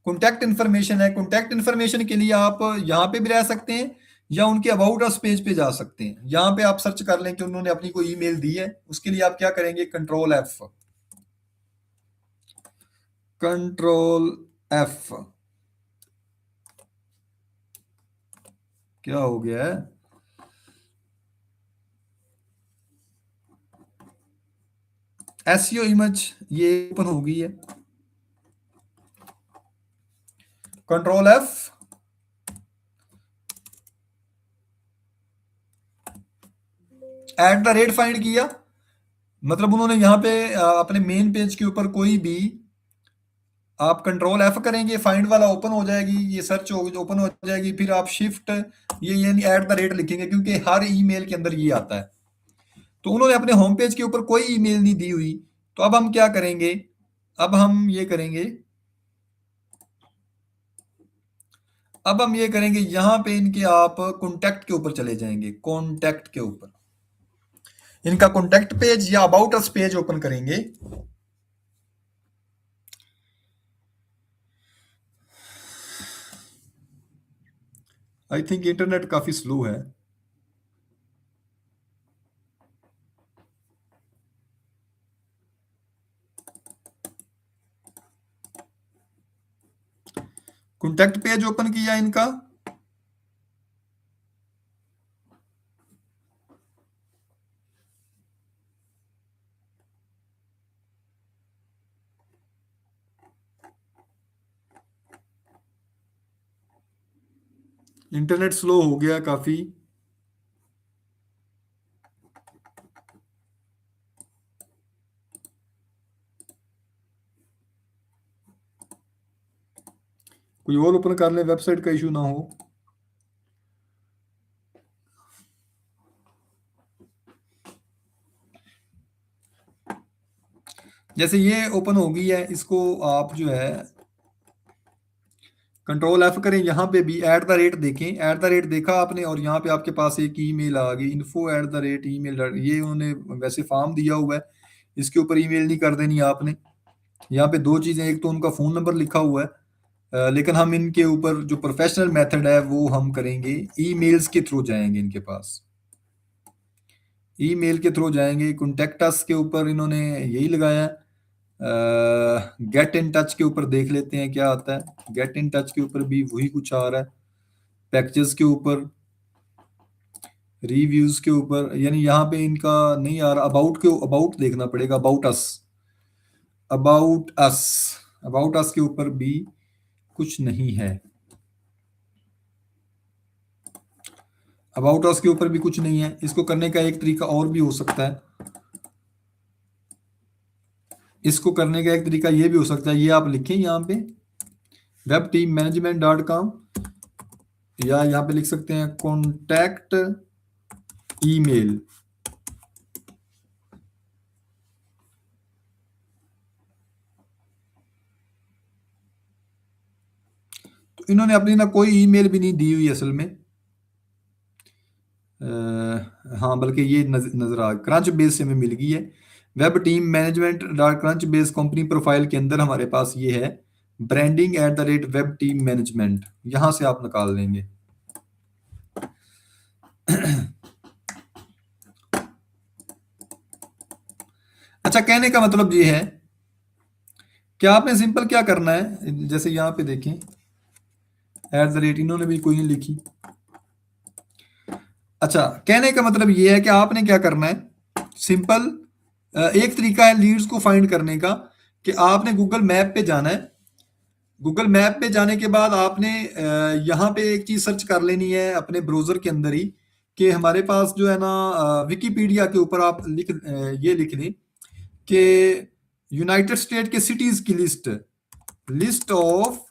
कॉन्टैक्ट इन्फॉर्मेशन है। कॉन्टैक्ट इन्फॉर्मेशन के लिए आप यहाँ पे भी रह सकते हैं या उनके अबाउट अस पेज पे जा सकते हैं। यहाँ पे आप सर्च कर लें कि उन्होंने अपनी कोई ईमेल दी है। उसके लिए आप क्या करेंगे, कंट्रोल एफ, कंट्रोल एफ। क्या हो गया है, एसईओ इमेज ये ओपन हो गई है। Control F, at the rate find किया, मतलब उन्होंने यहाँ पे अपने मेन पेज के ऊपर कोई भी, आप कंट्रोल एफ करेंगे, फाइंड वाला ओपन हो जाएगी, ये सर्च ओपन हो जाएगी। फिर आप शिफ्ट ये यानी एट द रेट लिखेंगे, क्योंकि हर ईमेल के अंदर ये आता है। तो उन्होंने अपने होम पेज के ऊपर कोई ईमेल नहीं दी हुई। तो अब हम क्या करेंगे, अब हम ये करेंगे, अब हम ये करेंगे, यहां पे इनके आप कॉन्टैक्ट के ऊपर चले जाएंगे। कॉन्टैक्ट के ऊपर इनका कॉन्टैक्ट पेज या अबाउट अस पेज ओपन करेंगे। आई थिंक इंटरनेट काफी स्लो है। कॉन्टैक्ट पेज ओपन किया इनका, इंटरनेट स्लो हो गया काफी। कोई और ओपन कर ले, वेबसाइट का इशू ना हो। जैसे ये ओपन हो गई है, इसको आप जो है कंट्रोल F करें, यहाँ पे भी एट द रेट देखें, एट द रेट देखा आपने और यहाँ पे आपके पास एक ईमेल आ गई info@email, ये उन्होंने वैसे फॉर्म दिया हुआ है, इसके ऊपर ईमेल नहीं कर देनी आपने। यहाँ पे दो चीज़ें, एक तो उनका फ़ोन नंबर लिखा हुआ है, लेकिन हम इनके ऊपर जो प्रोफेशनल मेथड है वो हम करेंगे, ईमेल्स के थ्रू जाएंगे इनके पास, ईमेल के थ्रू जाएंगे। कॉन्टेक्ट अस के ऊपर इन्होंने यही लगाया है, गेट इन टच के ऊपर देख लेते हैं क्या आता है। गेट इन टच के ऊपर भी वही कुछ आ रहा है, पैकेजेस के ऊपर, रिव्यूज के ऊपर, यानी यहाँ पे इनका नहीं आ रहा। अबाउट देखना पड़ेगा, अबाउट अस अबाउट अस के ऊपर भी कुछ नहीं है, अबाउट अस के ऊपर भी कुछ नहीं है। इसको करने का एक तरीका और भी हो सकता है, इसको करने का एक तरीका ये भी हो सकता है, ये आप लिखें यहाँ पे webteammanagement.com, या यहाँ पे लिख सकते हैं कॉन्टैक्ट ईमेल। तो इन्होंने अपनी ना कोई ईमेल भी नहीं दी हुई असल में, हाँ बल्कि ये नजर आ क्रंच बेस से हमें मिल गई है। Web team management dot crunch base company profile के अंदर हमारे पास ये है, branding@वेब टीम मैनेजमेंट, यहां से आप निकाल लेंगे। अच्छा, कहने का मतलब ये है कि आपने सिंपल क्या करना है, जैसे यहाँ पे देखें इन्होंने भी कोई नहीं लिखी। अच्छा, कहने का मतलब ये है कि आपने क्या करना है, सिंपल एक तरीका है लीड्स को फाइंड करने का, कि आपने गूगल मैप पे जाना है। गूगल मैप पे जाने के बाद आपने यहाँ पे एक चीज सर्च कर लेनी है अपने ब्राउजर के अंदर ही, कि हमारे पास जो है ना विकिपीडिया के ऊपर आप ये लिख लें कि यूनाइटेड स्टेट के सिटीज की list of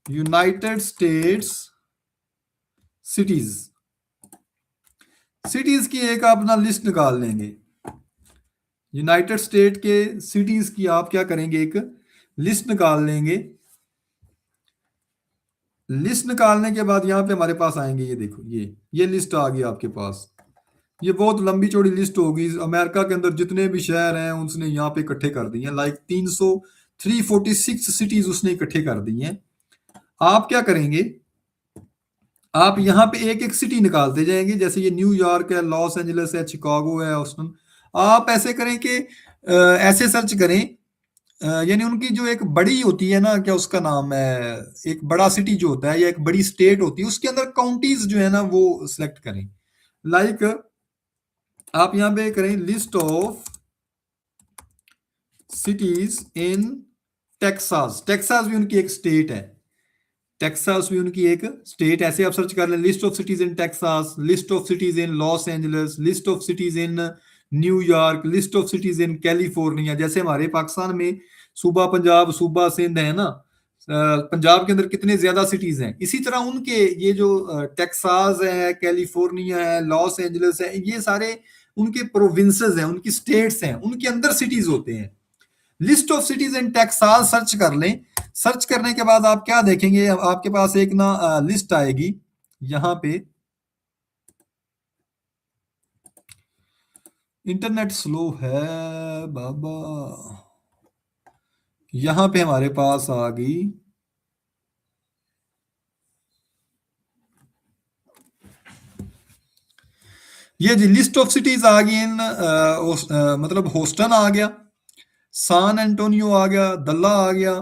United states cities की एक अपना लिस्ट निकाल लेंगे। यूनाइटेड स्टेट के सिटीज की आप क्या करेंगे, एक लिस्ट निकाल लेंगे। लिस्ट निकालने के बाद यहाँ पे हमारे पास आएंगे, ये देखो ये लिस्ट आ गई आपके पास। ये बहुत लंबी चौड़ी लिस्ट होगी, अमेरिका के अंदर जितने भी शहर हैं उसने यहाँ पे इकट्ठे कर दिए हैं, लाइक 346 सिटीज उसने इकट्ठे कर दी हैं। आप क्या करेंगे, आप यहाँ पे एक एक सिटी निकालते जाएंगे, जैसे ये न्यूयॉर्क है, लॉस एंजलिस है, शिकागो है, ऑस्टिन। आप ऐसे करें कि ऐसे सर्च करें, यानी उनकी जो एक बड़ी होती है ना, क्या उसका नाम है, एक बड़ा सिटी जो होता है या एक बड़ी स्टेट होती है, उसके अंदर काउंटीज जो है ना वो सिलेक्ट करें। लाइक आप यहाँ पे करें list of cities in Texas, Texas भी उनकी एक स्टेट है, टेक्सास भी उनकी एक स्टेट। ऐसे आप सर्च कर लें, list of cities in Texas, list of cities in Los Angeles, list of cities in New York, list of cities in California. जैसे हमारे पाकिस्तान में सूबा पंजाब, सूबा सिंध है ना, पंजाब के अंदर कितने ज्यादा सिटीज हैं, इसी तरह उनके ये जो टेक्सास है, कैलिफोर्निया है, लॉस एंजलिस है, ये सारे उनके प्रोविंसेस हैं, उनकी स्टेट्स हैं, उनके अंदर सिटीज होते हैं। List of cities in Texas search कर लें। सर्च करने के बाद आप क्या देखेंगे, आपके पास एक ना लिस्ट आएगी यहां पे। इंटरनेट स्लो है बाबा, यहां पे हमारे पास आ गई ये जी, लिस्ट ऑफ सिटीज आ गई इन मतलब होस्टन आ गया, सान एंटोनियो आ गया, दल्ला आ गया,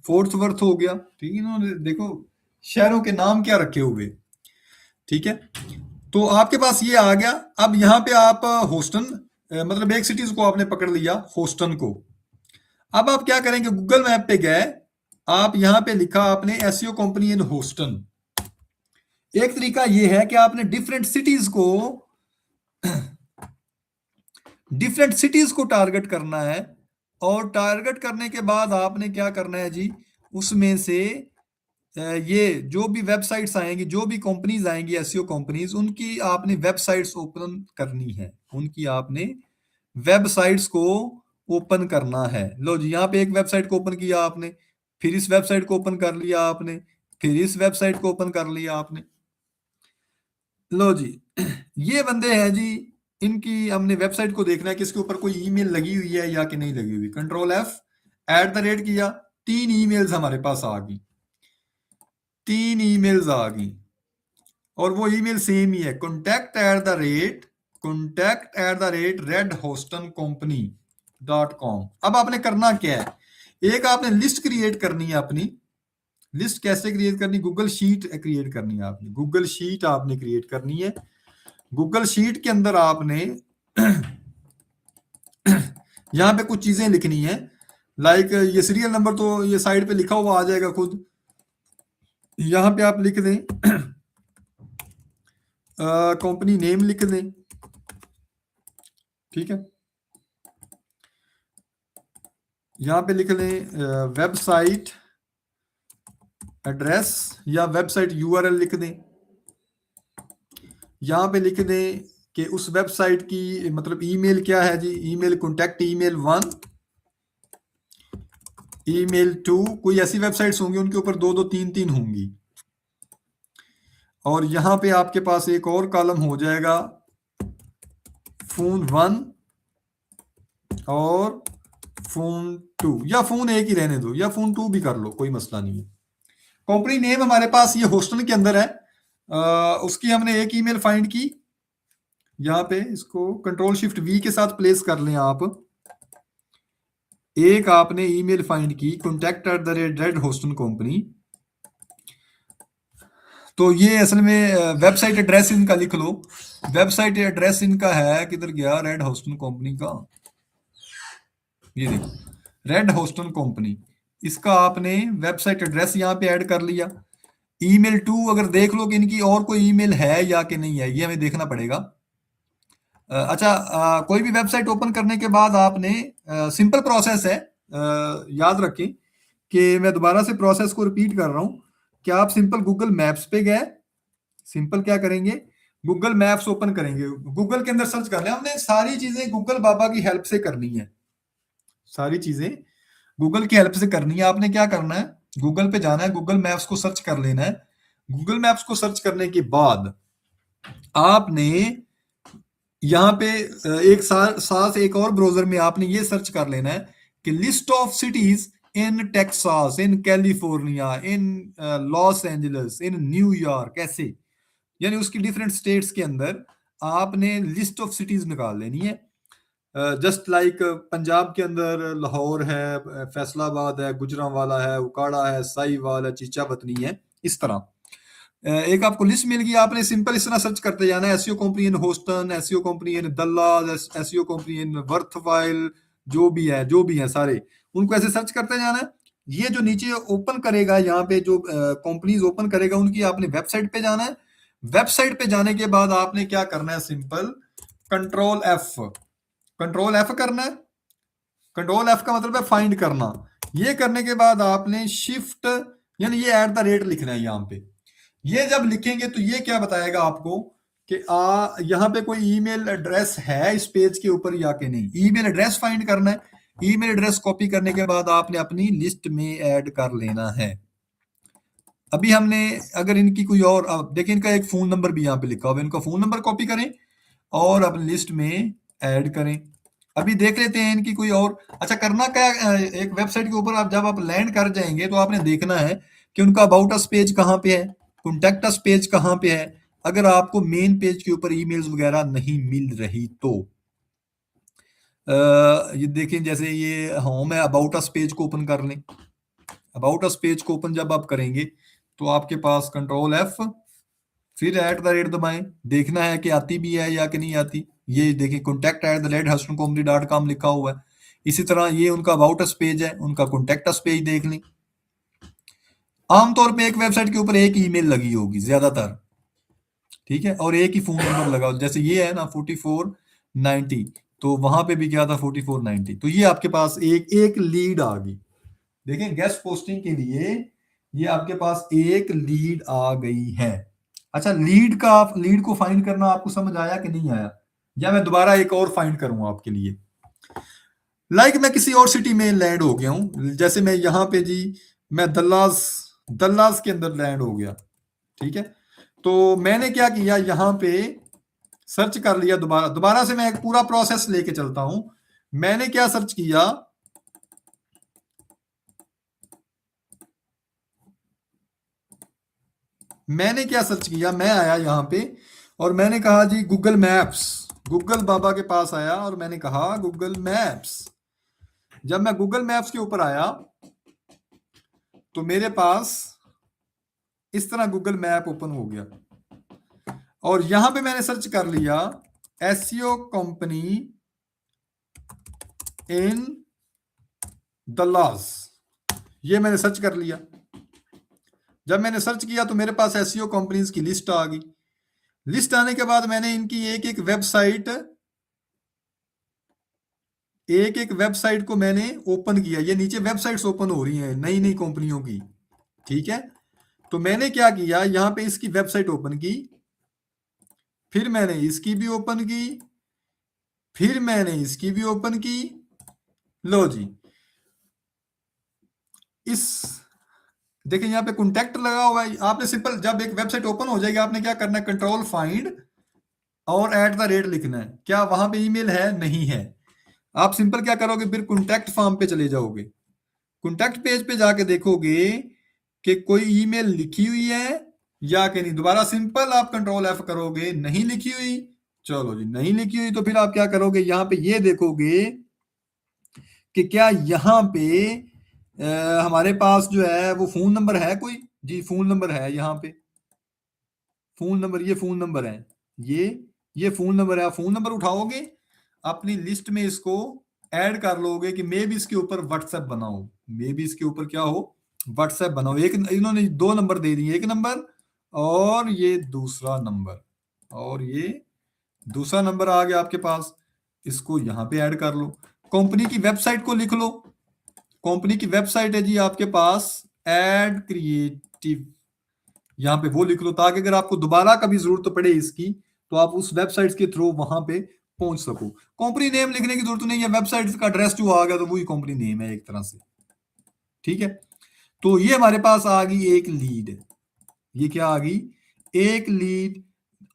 फोर्थ वर्थ हो गया। ठीक है, इन्होंने देखो शहरों के नाम क्या रखे हुए। ठीक है, तो आपके पास ये आ गया। अब यहाँ पे आप होस्टन मतलब एक सिटीज को आपने पकड़ लिया, होस्टन को। अब आप क्या करेंगे, गूगल मैप पे गए, आप यहाँ पे लिखा आपने एसईओ कंपनी इन होस्टन। एक तरीका ये है कि आपने डिफरेंट सिटीज को टारगेट करना है, और टारगेट करने के बाद आपने क्या करना है जी, उसमें से ये जो भी वेबसाइट्स आएंगी, जो भी कंपनीज आएंगी एसईओ कंपनीज, उनकी आपने वेबसाइट्स ओपन करनी है, उनकी आपने वेबसाइट्स को ओपन करना है। लो जी, यहाँ पे एक वेबसाइट को ओपन किया आपने, फिर इस वेबसाइट को ओपन कर लिया आपने, फिर इस वेबसाइट को ओपन कर लिया आपने। लो जी, ये बंदे हैं जी, इनकी हमने वेबसाइट को देखना है कि इसके ऊपर कोई ईमेल लगी हुई है या कि नहीं लगी हुई। कंट्रोल एफ, @ किया, 3 ईमेल्स हमारे पास आ गई, 3 ईमेल्स आ गई और वो ईमेल सेम ही है, contact@redhostoncompany.com। अब आपने करना क्या है, एक आपने लिस्ट क्रिएट करनी है अपनी। लिस्ट कैसे क्रिएट करनी, गूगल शीट क्रिएट करनी है आपने, गूगल शीट आपने क्रिएट करनी है। गूगल शीट के अंदर आपने यहाँ पे कुछ चीजें लिखनी है, लाइक ये सीरियल नंबर तो ये साइड पे लिखा हुआ आ जाएगा खुद। यहाँ पे आप लिख दें कंपनी नेम लिख दें, ठीक है। यहाँ पे लिख लें वेबसाइट एड्रेस या वेबसाइट यूआरएल लिख दें। यहाँ पे लिख दें कि उस वेबसाइट की मतलब ईमेल क्या है जी, ईमेल कॉन्टैक्ट ईमेल 1, ईमेल 2, कोई ऐसी वेबसाइट्स होंगी उनके ऊपर 2 2 3 3 होंगी। और यहाँ पे आपके पास एक और कॉलम हो जाएगा फोन 1 और फोन 2, या फोन 1 ही रहने दो या फोन 2 भी कर लो, कोई मसला नहीं है। कंपनी नेम हमारे पास ये होस्टन के अंदर है, उसकी हमने एक ईमेल फाइंड की। यहाँ पे इसको कंट्रोल शिफ्ट वी के साथ प्लेस कर लें आप। एक आपने ईमेल फाइंड की contact@redhostoncompany। तो ये असल में वेबसाइट एड्रेस इनका लिख लो। वेबसाइट एड्रेस इनका है, किधर गया, रेड होस्टन कंपनी का, ये देखो रेड होस्टन कंपनी, इसका आपने वेबसाइट एड्रेस यहाँ पे ऐड कर लिया। ईमेल 2 अगर देख लो कि इनकी और कोई ईमेल है या कि नहीं है, ये हमें देखना पड़ेगा। अच्छा, कोई भी वेबसाइट ओपन करने के बाद आपने सिंपल प्रोसेस है, याद रखें कि मैं दोबारा से प्रोसेस को रिपीट कर रहा हूं कि आप सिंपल गूगल मैप्स पे गए, सिंपल क्या करेंगे, गूगल मैप्स ओपन करेंगे, गूगल के अंदर सर्च कर लें। हमने सारी चीजें गूगल बाबा की हेल्प से करनी है, सारी चीजें गूगल की हेल्प से करनी है। आपने क्या करना है, गूगल पे जाना है, गूगल मैप्स को सर्च कर लेना है। गूगल मैप्स को सर्च करने के बाद आपने यहाँ पे एक साथ एक और ब्राउजर में आपने ये सर्च कर लेना है कि list of cities in Texas, in California, in Los Angeles, in New York, ऐसे यानी उसकी डिफरेंट स्टेट्स के अंदर आपने लिस्ट ऑफ सिटीज निकाल लेनी है। जस्ट लाइक पंजाब के अंदर लाहौर है, फैसलाबाद है, गुजरांवाला है, उकाड़ा है, साहिवाल है, चीचाबतनी है, इस तरह एक आपको लिस्ट मिल गई। आपने सिंपल इस तरह सर्च करते जाना है, SEO company in Houston, SEO company in Dallas, SEO company in worthwhile, जो भी है सारे, उनको ऐसे सर्च करते जाना है। ये जो नीचे ओपन करेगा, यहाँ पे जो कंपनीज ओपन करेगा उनकी आपने वेबसाइट पे जाना है। वेबसाइट पे जाने के बाद आपने क्या करना है, सिंपल कंट्रोल एफ करना है। कंट्रोल एफ का मतलब है फाइंड करना। ये करने के बाद आपने शिफ्ट यानी ये @ लिखना है यहाँ पे। ये जब लिखेंगे तो ये क्या बताएगा आपको कि यहाँ पे कोई ईमेल एड्रेस है इस पेज के ऊपर या कि नहीं। ईमेल एड्रेस फाइंड करना है। ईमेल एड्रेस कॉपी करने के बाद आपने अपनी लिस्ट में ऐड कर लेना है। अभी हमने अगर इनकी कोई और, देखिए इनका एक फोन नंबर भी यहाँ पे लिखा हुआ है, इनका फोन नंबर कॉपी करें और अपनी लिस्ट में ऐड करें। अभी देख लेते हैं इनकी कोई और। अच्छा, करना क्या, एक वेबसाइट के ऊपर आप जब आप लैंड कर जाएंगे तो आपने देखना है कि उनका अबाउट अस पेज कहाँ पे है, कॉन्टैक्ट अस पेज कहाँ पे है। अगर आपको मेन पेज के ऊपर ईमेल्स वगैरह नहीं मिल रही तो ये देखें, जैसे ये होम है, अबाउट अस पेज को ओपन कर लें। अबाउट अस पेज को ओपन जब आप करेंगे तो आपके पास कंट्रोल एफ फिर @ दबाएं, देखना है कि आती भी है या कि नहीं आती। ये देखिए contact@redhostoncompany.com लिखा हुआ है। इसी तरह ये उनका अबाउट अस पेज है, उनका कॉन्टैक्ट अस पेज देख लें। आमतौर पे एक वेबसाइट के ऊपर एक ईमेल लगी होगी ज्यादातर, ठीक है, और एक ही फोन नंबर लगा हो। जैसे ये है ना 4490, तो वहां पे भी क्या था 4490। तो ये आपके पास एक लीड आ गई। देखें, गेस्ट पोस्टिंग के लिए ये आपके पास एक लीड आ गई है। अच्छा, लीड को फाइंड करना आपको समझ आया कि नहीं आया, या मैं दोबारा एक और फाइंड करूंगा आपके लिए। लाइक मैं किसी और सिटी में लैंड हो गया हूं, जैसे मैं यहाँ पे जी मैं दल्लास दल्लास के अंदर लैंड हो गया। ठीक है, तो मैंने क्या किया, यहां पे सर्च कर लिया। दोबारा से मैं एक पूरा प्रोसेस लेके चलता हूं। मैंने क्या सर्च किया, मैं आया यहां पे और मैंने कहा जी गूगल मैप्स, गूगल बाबा के पास आया और मैंने कहा गूगल मैप्स। जब मैं गूगल मैप्स के ऊपर आया तो मेरे पास इस तरह गूगल मैप ओपन हो गया और यहां पे मैंने सर्च कर लिया एसईओ कंपनी इन दल्लास, ये मैंने सर्च कर लिया। जब मैंने सर्च किया तो मेरे पास एसईओ कंपनीज की लिस्ट आ गई। लिस्ट आने के बाद मैंने इनकी एक एक वेबसाइट को मैंने ओपन किया। ये नीचे वेबसाइट्स ओपन हो रही हैं नई नई कंपनियों की। ठीक है, तो मैंने क्या किया, यहां पे इसकी वेबसाइट ओपन की, फिर मैंने इसकी भी ओपन की, फिर मैंने इसकी भी ओपन की। लो जी, इस देखिए यहाँ पे कॉन्टैक्ट लगा हुआ है। आपने सिंपल जब एक वेबसाइट ओपन हो जाएगी आपने क्या करना है, कंट्रोल फाइंड और @ लिखना है। क्या वहां पे ईमेल है? नहीं है। आप सिंपल क्या करोगे, फिर कॉन्टैक्ट फॉर्म पे चले जाओगे। कॉन्टैक्ट पेज पे जाके देखोगे कि कोई ईमेल लिखी हुई है या कि नहीं। दोबारा सिंपल आप कंट्रोल F करोगे, नहीं लिखी हुई। चलो जी, नहीं लिखी हुई तो फिर आप क्या करोगे, यहाँ पे ये देखोगे कि क्या यहाँ पे हमारे पास जो है वो फोन नंबर है कोई। जी फोन नंबर है, यहाँ पे फोन नंबर, ये फोन नंबर है, ये फोन नंबर है। आप फोन नंबर उठाओगे अपनी लिस्ट में इसको ऐड कर लोगे कि मे भी इसके ऊपर व्हाट्सएप बनाओ, मे भी इसके ऊपर क्या हो, व्हाट्सएप बनाओ। एक इन्होंने 2 नंबर दे दिए, एक नंबर और ये दूसरा नंबर, और ये दूसरा नंबर आ गया आपके पास। इसको यहां पे ऐड कर लो। कंपनी की वेबसाइट को लिख लो। कंपनी की वेबसाइट है जी आपके पास एड क्रिएटिव, यहाँ पे वो लिख लो ताकि अगर आपको दोबारा कभी जरूरत पड़े इसकी तो आप उस वेबसाइट के थ्रू वहां पे पहुंच सको। कंपनी नेम लिखने की जरूरत नहीं है, वेबसाइट का एड्रेस जो आ गया तो वही कंपनी नेम है एक तरह से। ठीक है, तो ये हमारे पास आ गई एक लीड। ये क्या आ गई, एक lead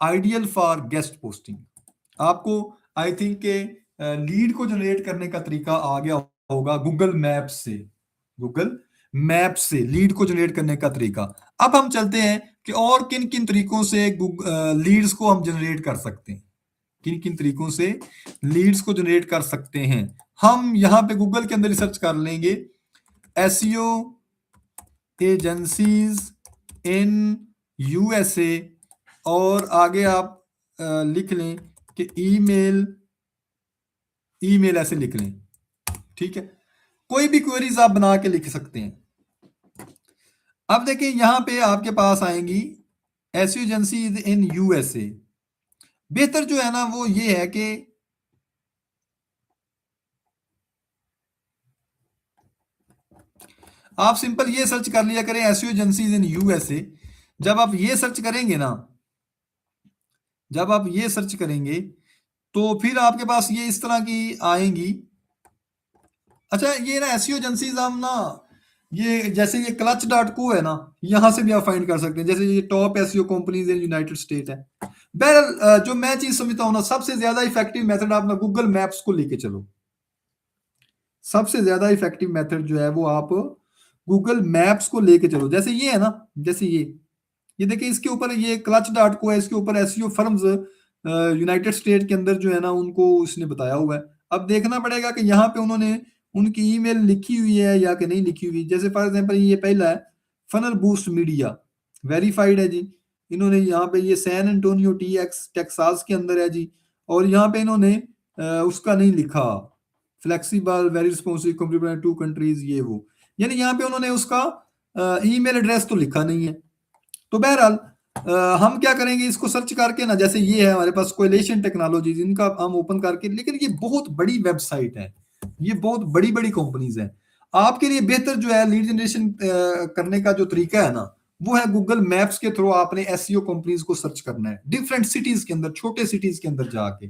ideal for guest posting. आपको आई थिंक के लीड को जनरेट करने का तरीका आ गया होगा गूगल मैप से। गूगल मैप से लीड को जनरेट करने का तरीका। अब हम चलते हैं कि और किन किन तरीकों से लीड्स को हम जनरेट कर सकते हैं, किन किन तरीकों से लीड्स को जनरेट कर सकते हैं। हम यहां पे गूगल के अंदर रिसर्च कर लेंगे एसईओ एजेंसीज इन यूएसए और आगे आप लिख लें कि ईमेल, ईमेल ऐसे लिख लें। ठीक है, कोई भी क्वेरीज आप बना के लिख सकते हैं। अब देखिए यहां पे आपके पास आएंगी एसईओ एजेंसीज इन यूएसए। बेहतर जो है ना वो ये है कि आप सिंपल ये सर्च कर लिया करें एसईओ एजेंसीज इन यूएसए। जब आप ये सर्च करेंगे ना, जब आप ये सर्च करेंगे तो फिर आपके पास ये इस तरह की आएंगी। अच्छा ये ना एसईओ एजेंसीज हम ना ये जैसे ये clutch.co है ना, यहां से भी आप फाइंड कर सकते हैं। जैसे ये top SEO companies in United state है। बहरहाल जो मैं चीज समझता हूं ना, सबसे ज्यादा इफेक्टिव मेथड आप ना गूगल मैप्स को लेके चलो। सबसे ज्यादा इफेक्टिव मेथड जो है वो आप गूगल मैप्स को लेके चलो। जैसे ये है ना, जैसे ये देखिए इसके ऊपर ये clutch.co है, इसके ऊपर एसईओ फर्म्स यूनाइटेड स्टेट के अंदर जो है ना उनको इसने बताया हुआ है। अब देखना पड़ेगा कि यहाँ पे उन्होंने उनकी ईमेल लिखी हुई है या कि नहीं लिखी हुई। जैसे फॉर एग्जांपल ये पहला है फनल बूस्ट मीडिया, वेरीफाइड है जी। इन्होंने यहाँ पे ये सैन एंटोनियो टीएक्स टेक्सास के अंदर है जी। और यहाँ पे इन्होंने उसका नहीं लिखा, flexible very responsive compliment to countries ये वो, यानी यहाँ पे उन्होंने उसका ईमेल एड्रेस तो लिखा नहीं है। तो बहरहाल हम क्या करेंगे, इसको सर्च करके ना, जैसे ये है हमारे पास कोएलिशन टेक्नोलॉजीज, इनका हम ओपन करके, लेकिन ये बहुत बड़ी वेबसाइट है, ये बहुत बड़ी बड़ी कंपनीज है। आपके लिए बेहतर जो है लीड जनरेशन करने का जो तरीका है ना वो है गूगल मैप्स के थ्रू आपने एसईओ कंपनीज को सर्च करना है डिफरेंट सिटीज के अंदर, छोटे सिटीज के अंदर जाके।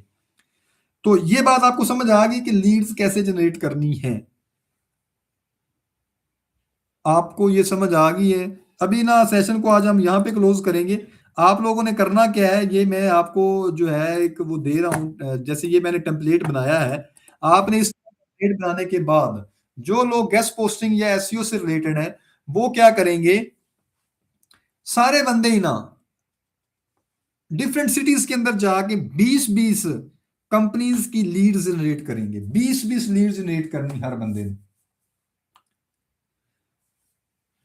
तो ये बात आपको समझ आ गई कि लीड्स कैसे जनरेट करनी है, आपको ये समझ आ गई है अभी ना सेशन को आज हम यहाँ पे क्लोज करेंगे। आप लोगों ने करना क्या है, ये मैं आपको जो है एक वो दे रहा हूँ, जैसे ये मैंने टेम्पलेट बनाया है। आपने इस टेम्पलेट बनाने के बाद जो लोग गेस्ट पोस्टिंग या एसईओ से रिलेटेड है वो क्या करेंगे, सारे बंदे ही ना डिफरेंट सिटीज के अंदर जाके 20-20 कंपनीज की लीड जनरेट करेंगे। 20-20 लीड जनरेट करनी हर बंदे ने।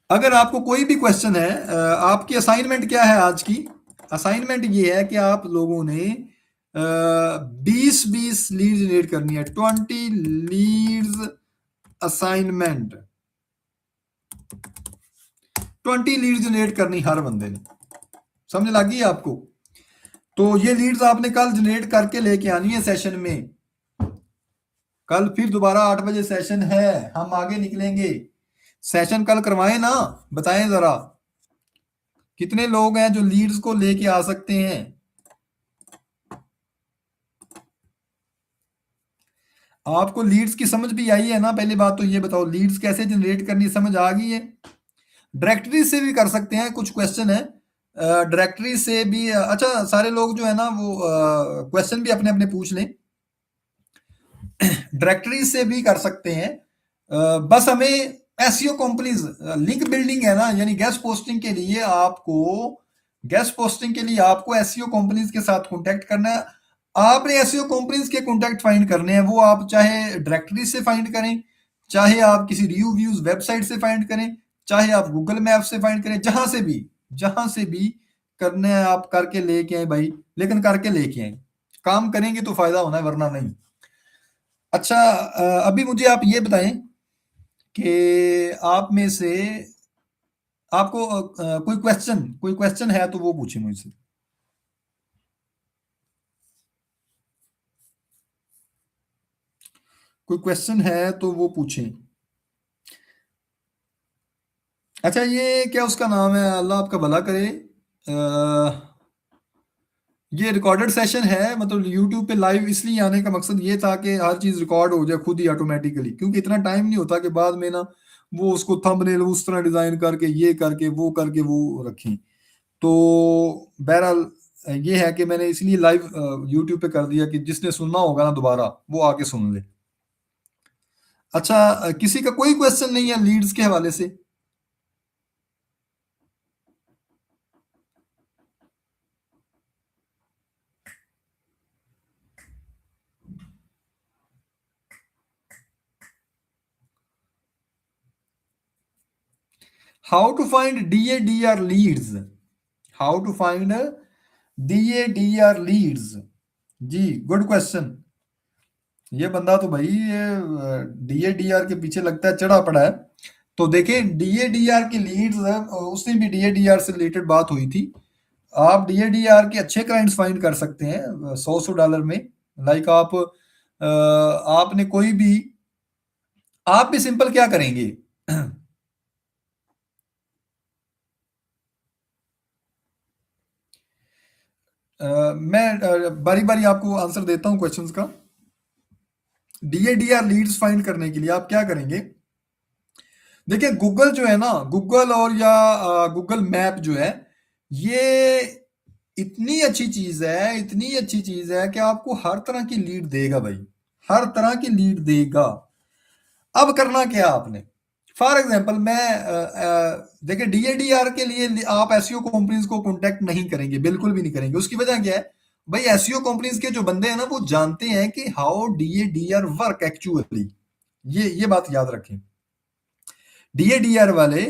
अगर आपको कोई भी क्वेश्चन है, आपकी असाइनमेंट क्या है आज की? असाइनमेंट ये है कि आप लोगों ने 20-20 लीड जनरेट करनी है, 20 लीड्स असाइनमेंट, 20 लीड जनरेट करनी हर बंदे ने। समझ लगी आपको? तो ये लीड्स आपने कल जनरेट करके लेके आनी है सेशन में। कल फिर दोबारा 8 बजे सेशन है, हम आगे निकलेंगे। सेशन कल करवाएं ना, बताएं जरा कितने लोग हैं जो लीड्स को लेके आ सकते हैं। आपको लीड्स की समझ भी आई है ना? पहली बात तो ये बताओ, लीड्स कैसे जनरेट करनी समझ आ गई है? डायरेक्टरी से भी कर सकते हैं, कुछ क्वेश्चन है डायरेक्टरी से भी। अच्छा, सारे लोग जो है ना वो क्वेश्चन भी अपने अपने पूछ लें। डायरेक्टरी से भी कर सकते हैं, बस हमें एसईओ कंपनीज लिंक बिल्डिंग है ना, यानी गेस्ट पोस्टिंग के लिए आपको एसईओ कंपनीज के साथ कांटेक्ट करना है। आपने एसईओ कंपनीज के कांटेक्ट फाइंड करने हैं, वो आप चाहे डायरेक्टरी से फाइंड करें, चाहे आप किसी रिव्यूज वेबसाइट से फाइंड करें, चाहे आप गूगल मैप से फाइंड करें, जहां से भी करने हैं आप करके लेके आए भाई, लेकिन करके लेके आए। काम करेंगे तो फायदा होना है, वरना नहीं। अच्छा, अभी मुझे आप ये बताएं कि आप में से आपको कोई क्वेश्चन है तो वो पूछे मुझसे। कोई क्वेश्चन है तो वो पूछें। अच्छा, ये क्या उसका नाम है, अल्लाह आपका भला करे, ये रिकॉर्डेड सेशन है, मतलब यूट्यूब पे लाइव इसलिए आने का मकसद ये था कि हर चीज रिकॉर्ड हो जाए खुद ही ऑटोमेटिकली, क्योंकि इतना टाइम नहीं होता कि बाद में ना वो उसको थंबनेल उस तरह डिजाइन करके ये करके वो रखें। तो बहरहाल ये है कि मैंने इसलिए लाइव यूट्यूब पे कर दिया कि जिसने सुनना होगा ना दोबारा वो आके सुन ले। अच्छा, किसी का कोई क्वेश्चन नहीं है लीड्स के हवाले से? How to find DADR leads, how to find DADR leads. जी, गुड क्वेश्चन। ये बंदा तो भाई DADR के पीछे लगता है चढ़ा पड़ा है। तो देखें, DADR की लीड्स, उस दिन भी DADR से रिलेटेड बात हुई थी। आप DADR के अच्छे क्लाइंट्स फाइंड कर सकते हैं $100 में। लाइक आपने कोई भी, आप भी सिंपल क्या करेंगे मैं बारी बारी आपको आंसर देता हूं क्वेश्चंस का। DADR लीड्स फाइंड करने के लिए आप क्या करेंगे? देखिए, गूगल जो है ना, गूगल और या गूगल मैप जो है, ये इतनी अच्छी चीज है, इतनी अच्छी चीज है कि आपको हर तरह की लीड देगा भाई, हर तरह की लीड देगा। अब करना क्या आपने? फॉर एग्जाम्पल मैं देखिए, DADR के लिए आप एसईओ कंपनीज को कांटेक्ट नहीं करेंगे, बिल्कुल भी नहीं करेंगे। उसकी वजह क्या है भाई? एसईओ कंपनीज के जो बंदे हैं ना वो जानते हैं कि हाउ DADR वर्क एक्चुअली। ये बात याद रखें। DADR वाले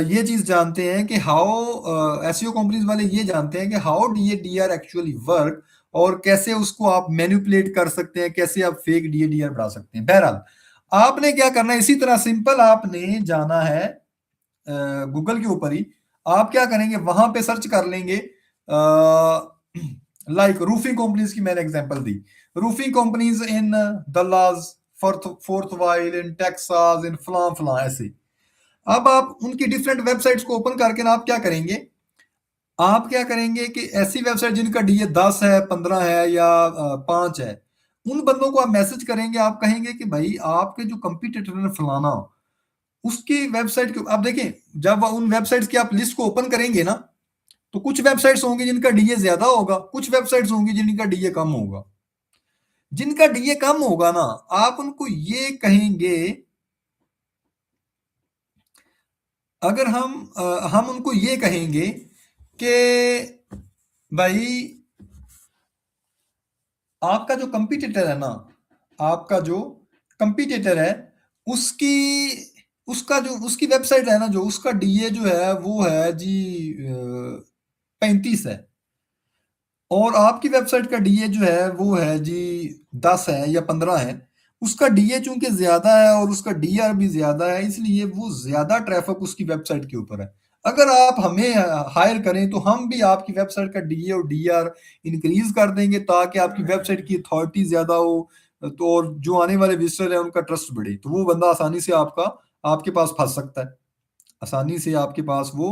ये चीज जानते हैं कि हाउ, एसईओ कंपनीज वाले ये जानते हैं कि हाउ DADR एक्चुअली वर्क, और कैसे उसको आप मैनिपुलेट कर सकते हैं, कैसे आप फेक DADR बढ़ा सकते हैं। बहरहाल आपने क्या करना है, इसी तरह सिंपल आपने जाना है गूगल के ऊपर ही। आप क्या करेंगे, वहां पे सर्च कर लेंगे, लाइक रूफिंग कंपनीज की मैंने एग्जांपल दी, roofing companies in Dallas, fourth while, in Texas, in फलां फलां, ऐसे। अब आप उनकी डिफरेंट वेबसाइट्स को ओपन करके ना आप क्या करेंगे कि ऐसी वेबसाइट जिनका DA 10 है, 15 है या 5 है, उन बंदों को आप मैसेज करेंगे। आप कहेंगे कि भाई आपके जो कंपटीटर ने फलाना, उसकी वेबसाइट के आप देखें, जब उन वेबसाइट्स की आप लिस्ट को ओपन करेंगे ना, तो कुछ वेबसाइट्स होंगी जिनका डीए ज्यादा होगा, कुछ वेबसाइट्स होंगी जिनका डीए कम होगा। जिनका डीए कम होगा ना, आप उनको ये कहेंगे, अगर हम उनको ये कहेंगे कि भाई आपका जो कंपटीटर है ना, आपका जो कंपटीटर है, उसकी उसका जो उसकी वेबसाइट है ना, जो उसका डीए जो है वो है जी 35 है, और आपकी वेबसाइट का डीए जो है वो है जी 10 है या 15 है। उसका डीए चूंकि ज्यादा है और उसका डीआर भी ज्यादा है, इसलिए वो ज्यादा ट्रैफिक उसकी वेबसाइट के ऊपर है। अगर आप हमें हायर करें तो हम भी आपकी वेबसाइट का डीए और डीआर इंक्रीज कर देंगे, ताकि आपकी वेबसाइट की अथॉरिटी ज्यादा हो, तो और जो आने वाले विजिटर है उनका ट्रस्ट बढ़े, तो वो बंदा आसानी से आपके पास फंस सकता है। आसानी से आपके पास वो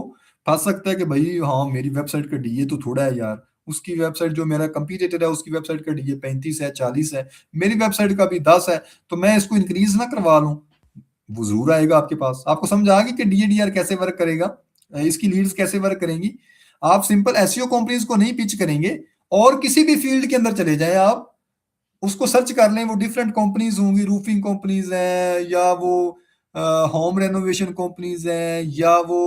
फंस सकता है कि भाई हाँ, मेरी वेबसाइट का डीए तो थोड़ा है यार, उसकी वेबसाइट जो मेरा कंपटीटर है उसकी वेबसाइट का डीए 35 है, 40 है, मेरी वेबसाइट का भी 10 है, तो मैं इसको इंक्रीज ना करवा लूं। वो जरूर आएगा आपके पास। आपको समझ आ गई कि डीएडीआर कैसे वर्क करेगा, इसकी लीड्स कैसे वर्क करेंगी। आप सिंपल एसईओ कंपनीज को नहीं पिच करेंगे, और किसी भी फील्ड के अंदर चले जाएं आप, उसको सर्च कर लें, वो डिफरेंट कंपनीज होंगी, रूफिंग कंपनीज हैं, या वो होम रेनोवेशन कंपनीज हैं, या वो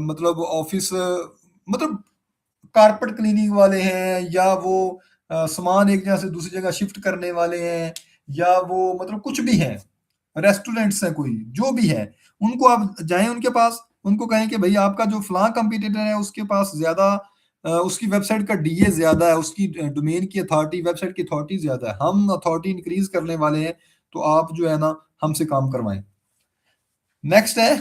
मतलब ऑफिस, मतलब कारपेट क्लीनिंग वाले हैं, या वो सामान एक जगह से दूसरी जगह शिफ्ट करने वाले हैं, या वो मतलब कुछ भी है, रेस्टोरेंट्स हैं, कोई जो भी है, उनको आप जाएं उनके पास, उनको कहें कि भाई आपका जो फलां कंपटीटर है उसके पास ज्यादा उसकी वेबसाइट का डीए ज्यादा है, उसकी डोमेन की अथॉरिटी, वेबसाइट की अथॉरिटी ज्यादा है, हम अथॉरिटी इंक्रीज करने वाले हैं, तो आप जो है ना हमसे काम करवाएं। नेक्स्ट है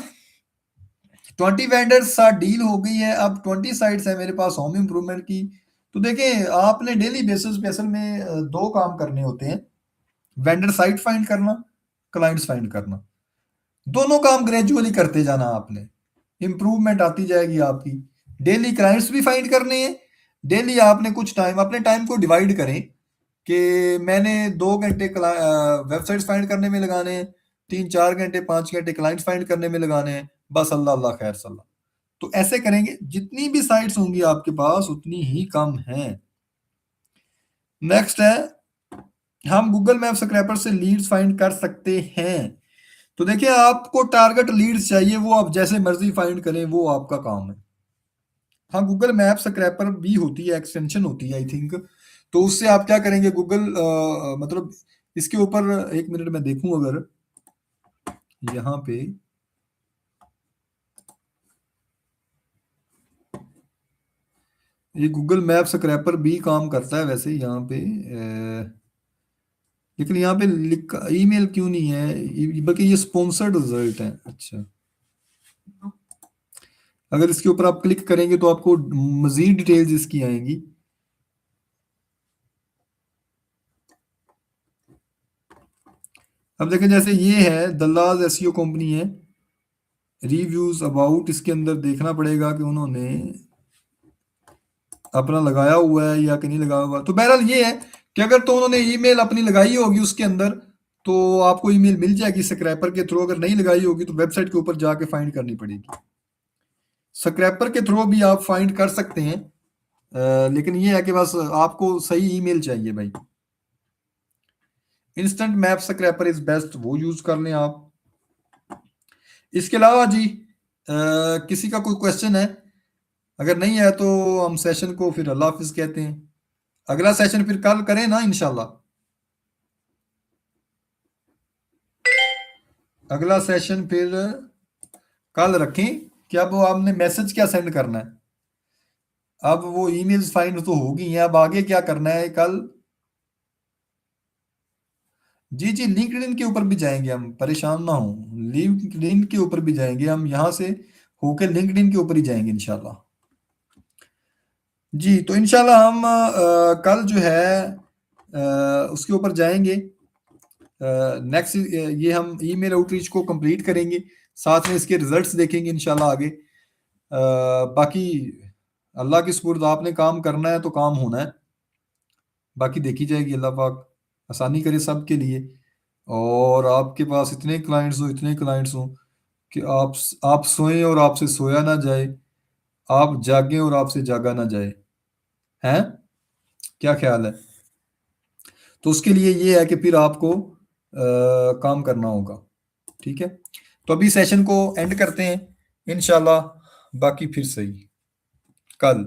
20 वेंडर्स साथ डील हो गई है, अब 20 साइट्स है मेरे पास होम इम्प्रूवमेंट की। तो देखें, आपने डेली बेसिस पे असल में दो काम करने होते हैं, वेंडर साइट फाइंड करना, क्लाइंट्स फाइंड करना। दोनों काम ग्रेजुअली करते जाना आपने, इंप्रूवमेंट आती जाएगी आपकी। डेली क्लाइंट्स भी फाइंड करने हैं, डेली आपने कुछ टाइम, अपने टाइम को डिवाइड करें कि मैंने 2 घंटे वेबसाइट्स फाइंड करने में लगाने हैं, 3-4 घंटे 5 घंटे क्लाइंट्स फाइंड करने में लगाने हैं, बस अल्लाह अल्लाह खैर सल्ला। तो ऐसे करेंगे, जितनी भी साइट्स होंगी आपके पास उतनी ही कम हैं। नेक्स्ट है, हम गूगल मैप स्क्रैपर से लीड्स फाइंड कर सकते हैं। तो देखिए, आपको टारगेट लीड्स चाहिए, वो आप जैसे मर्जी फाइंड करें, वो आपका काम है। हाँ, गूगल मैप स्क्रैपर भी होती है, एक्सटेंशन होती है आई थिंक। तो उससे आप क्या करेंगे, गूगल मतलब इसके ऊपर, एक मिनट में देखूं, अगर यहाँ पे ये गूगल मैप स्क्रैपर भी काम करता है वैसे यहाँ पे, लेकिन यहाँ पे लिख ईमेल क्यों नहीं है, बल्कि ये स्पॉन्सर्ड रिजल्ट है। अच्छा, अगर इसके ऊपर आप क्लिक करेंगे तो आपको मजीद डिटेल्स इसकी आएंगी। अब देखें, जैसे ये है दल्लाज एसईओ कंपनी है, रिव्यूज अबाउट, इसके अंदर देखना पड़ेगा कि उन्होंने अपना लगाया हुआ है या कि नहीं लगाया हुआ। तो बहरहाल ये है कि अगर तो उन्होंने ईमेल अपनी लगाई होगी उसके अंदर, तो आपको ईमेल मिल जाएगी स्क्रैपर के थ्रू। अगर नहीं लगाई होगी तो वेबसाइट के ऊपर जाके फाइंड करनी पड़ेगी। स्क्रैपर के थ्रू भी आप फाइंड कर सकते हैं, लेकिन ये है कि बस आपको सही ईमेल चाहिए भाई। Instant map scraper is best, वो यूज कर लें आप। इसके अलावा जी किसी का कोई क्वेश्चन है? अगर नहीं है तो हम सेशन को फिर अल्लाह हाफिज कहते हैं। अगला सेशन फिर कल करें ना इंशाल्लाह। अगला सेशन फिर कल रखें कि अब वो आपने मैसेज क्या सेंड करना है। अब वो ईमेल्स फाइंड तो हो गई हैं, अब आगे क्या करना है कल? जी जी, लिंक्डइन के ऊपर भी जाएंगे हम, परेशान ना हो, लिंक्डइन के ऊपर भी जाएंगे हम, यहाँ से होके लिंक्डइन के ऊपर ही जाएंगे इंशाल्लाह। जी, तो इंशाल्लाह हम कल जो है उसके ऊपर जाएंगे। नेक्स्ट ये हम ईमेल आउटरीच को कंप्लीट करेंगे, साथ में इसके रिजल्ट्स देखेंगे इंशाल्लाह आगे। बाकी अल्लाह की सुपुर्द, आपने काम करना है तो काम होना है, बाकी देखी जाएगी, अल्लाह पाक आसानी करे सबके लिए। और आपके पास इतने क्लाइंट्स हो, इतने क्लाइंट्स हो, कि आप सोएं और आपसे सोया ना जाए, आप जागें और आपसे जागा ना जाए। हैं? क्या ख्याल है? तो उसके लिए ये है कि फिर आपको काम करना होगा। ठीक है, तो अभी सेशन को एंड करते हैं, इंशाल्लाह बाकी फिर सही कल।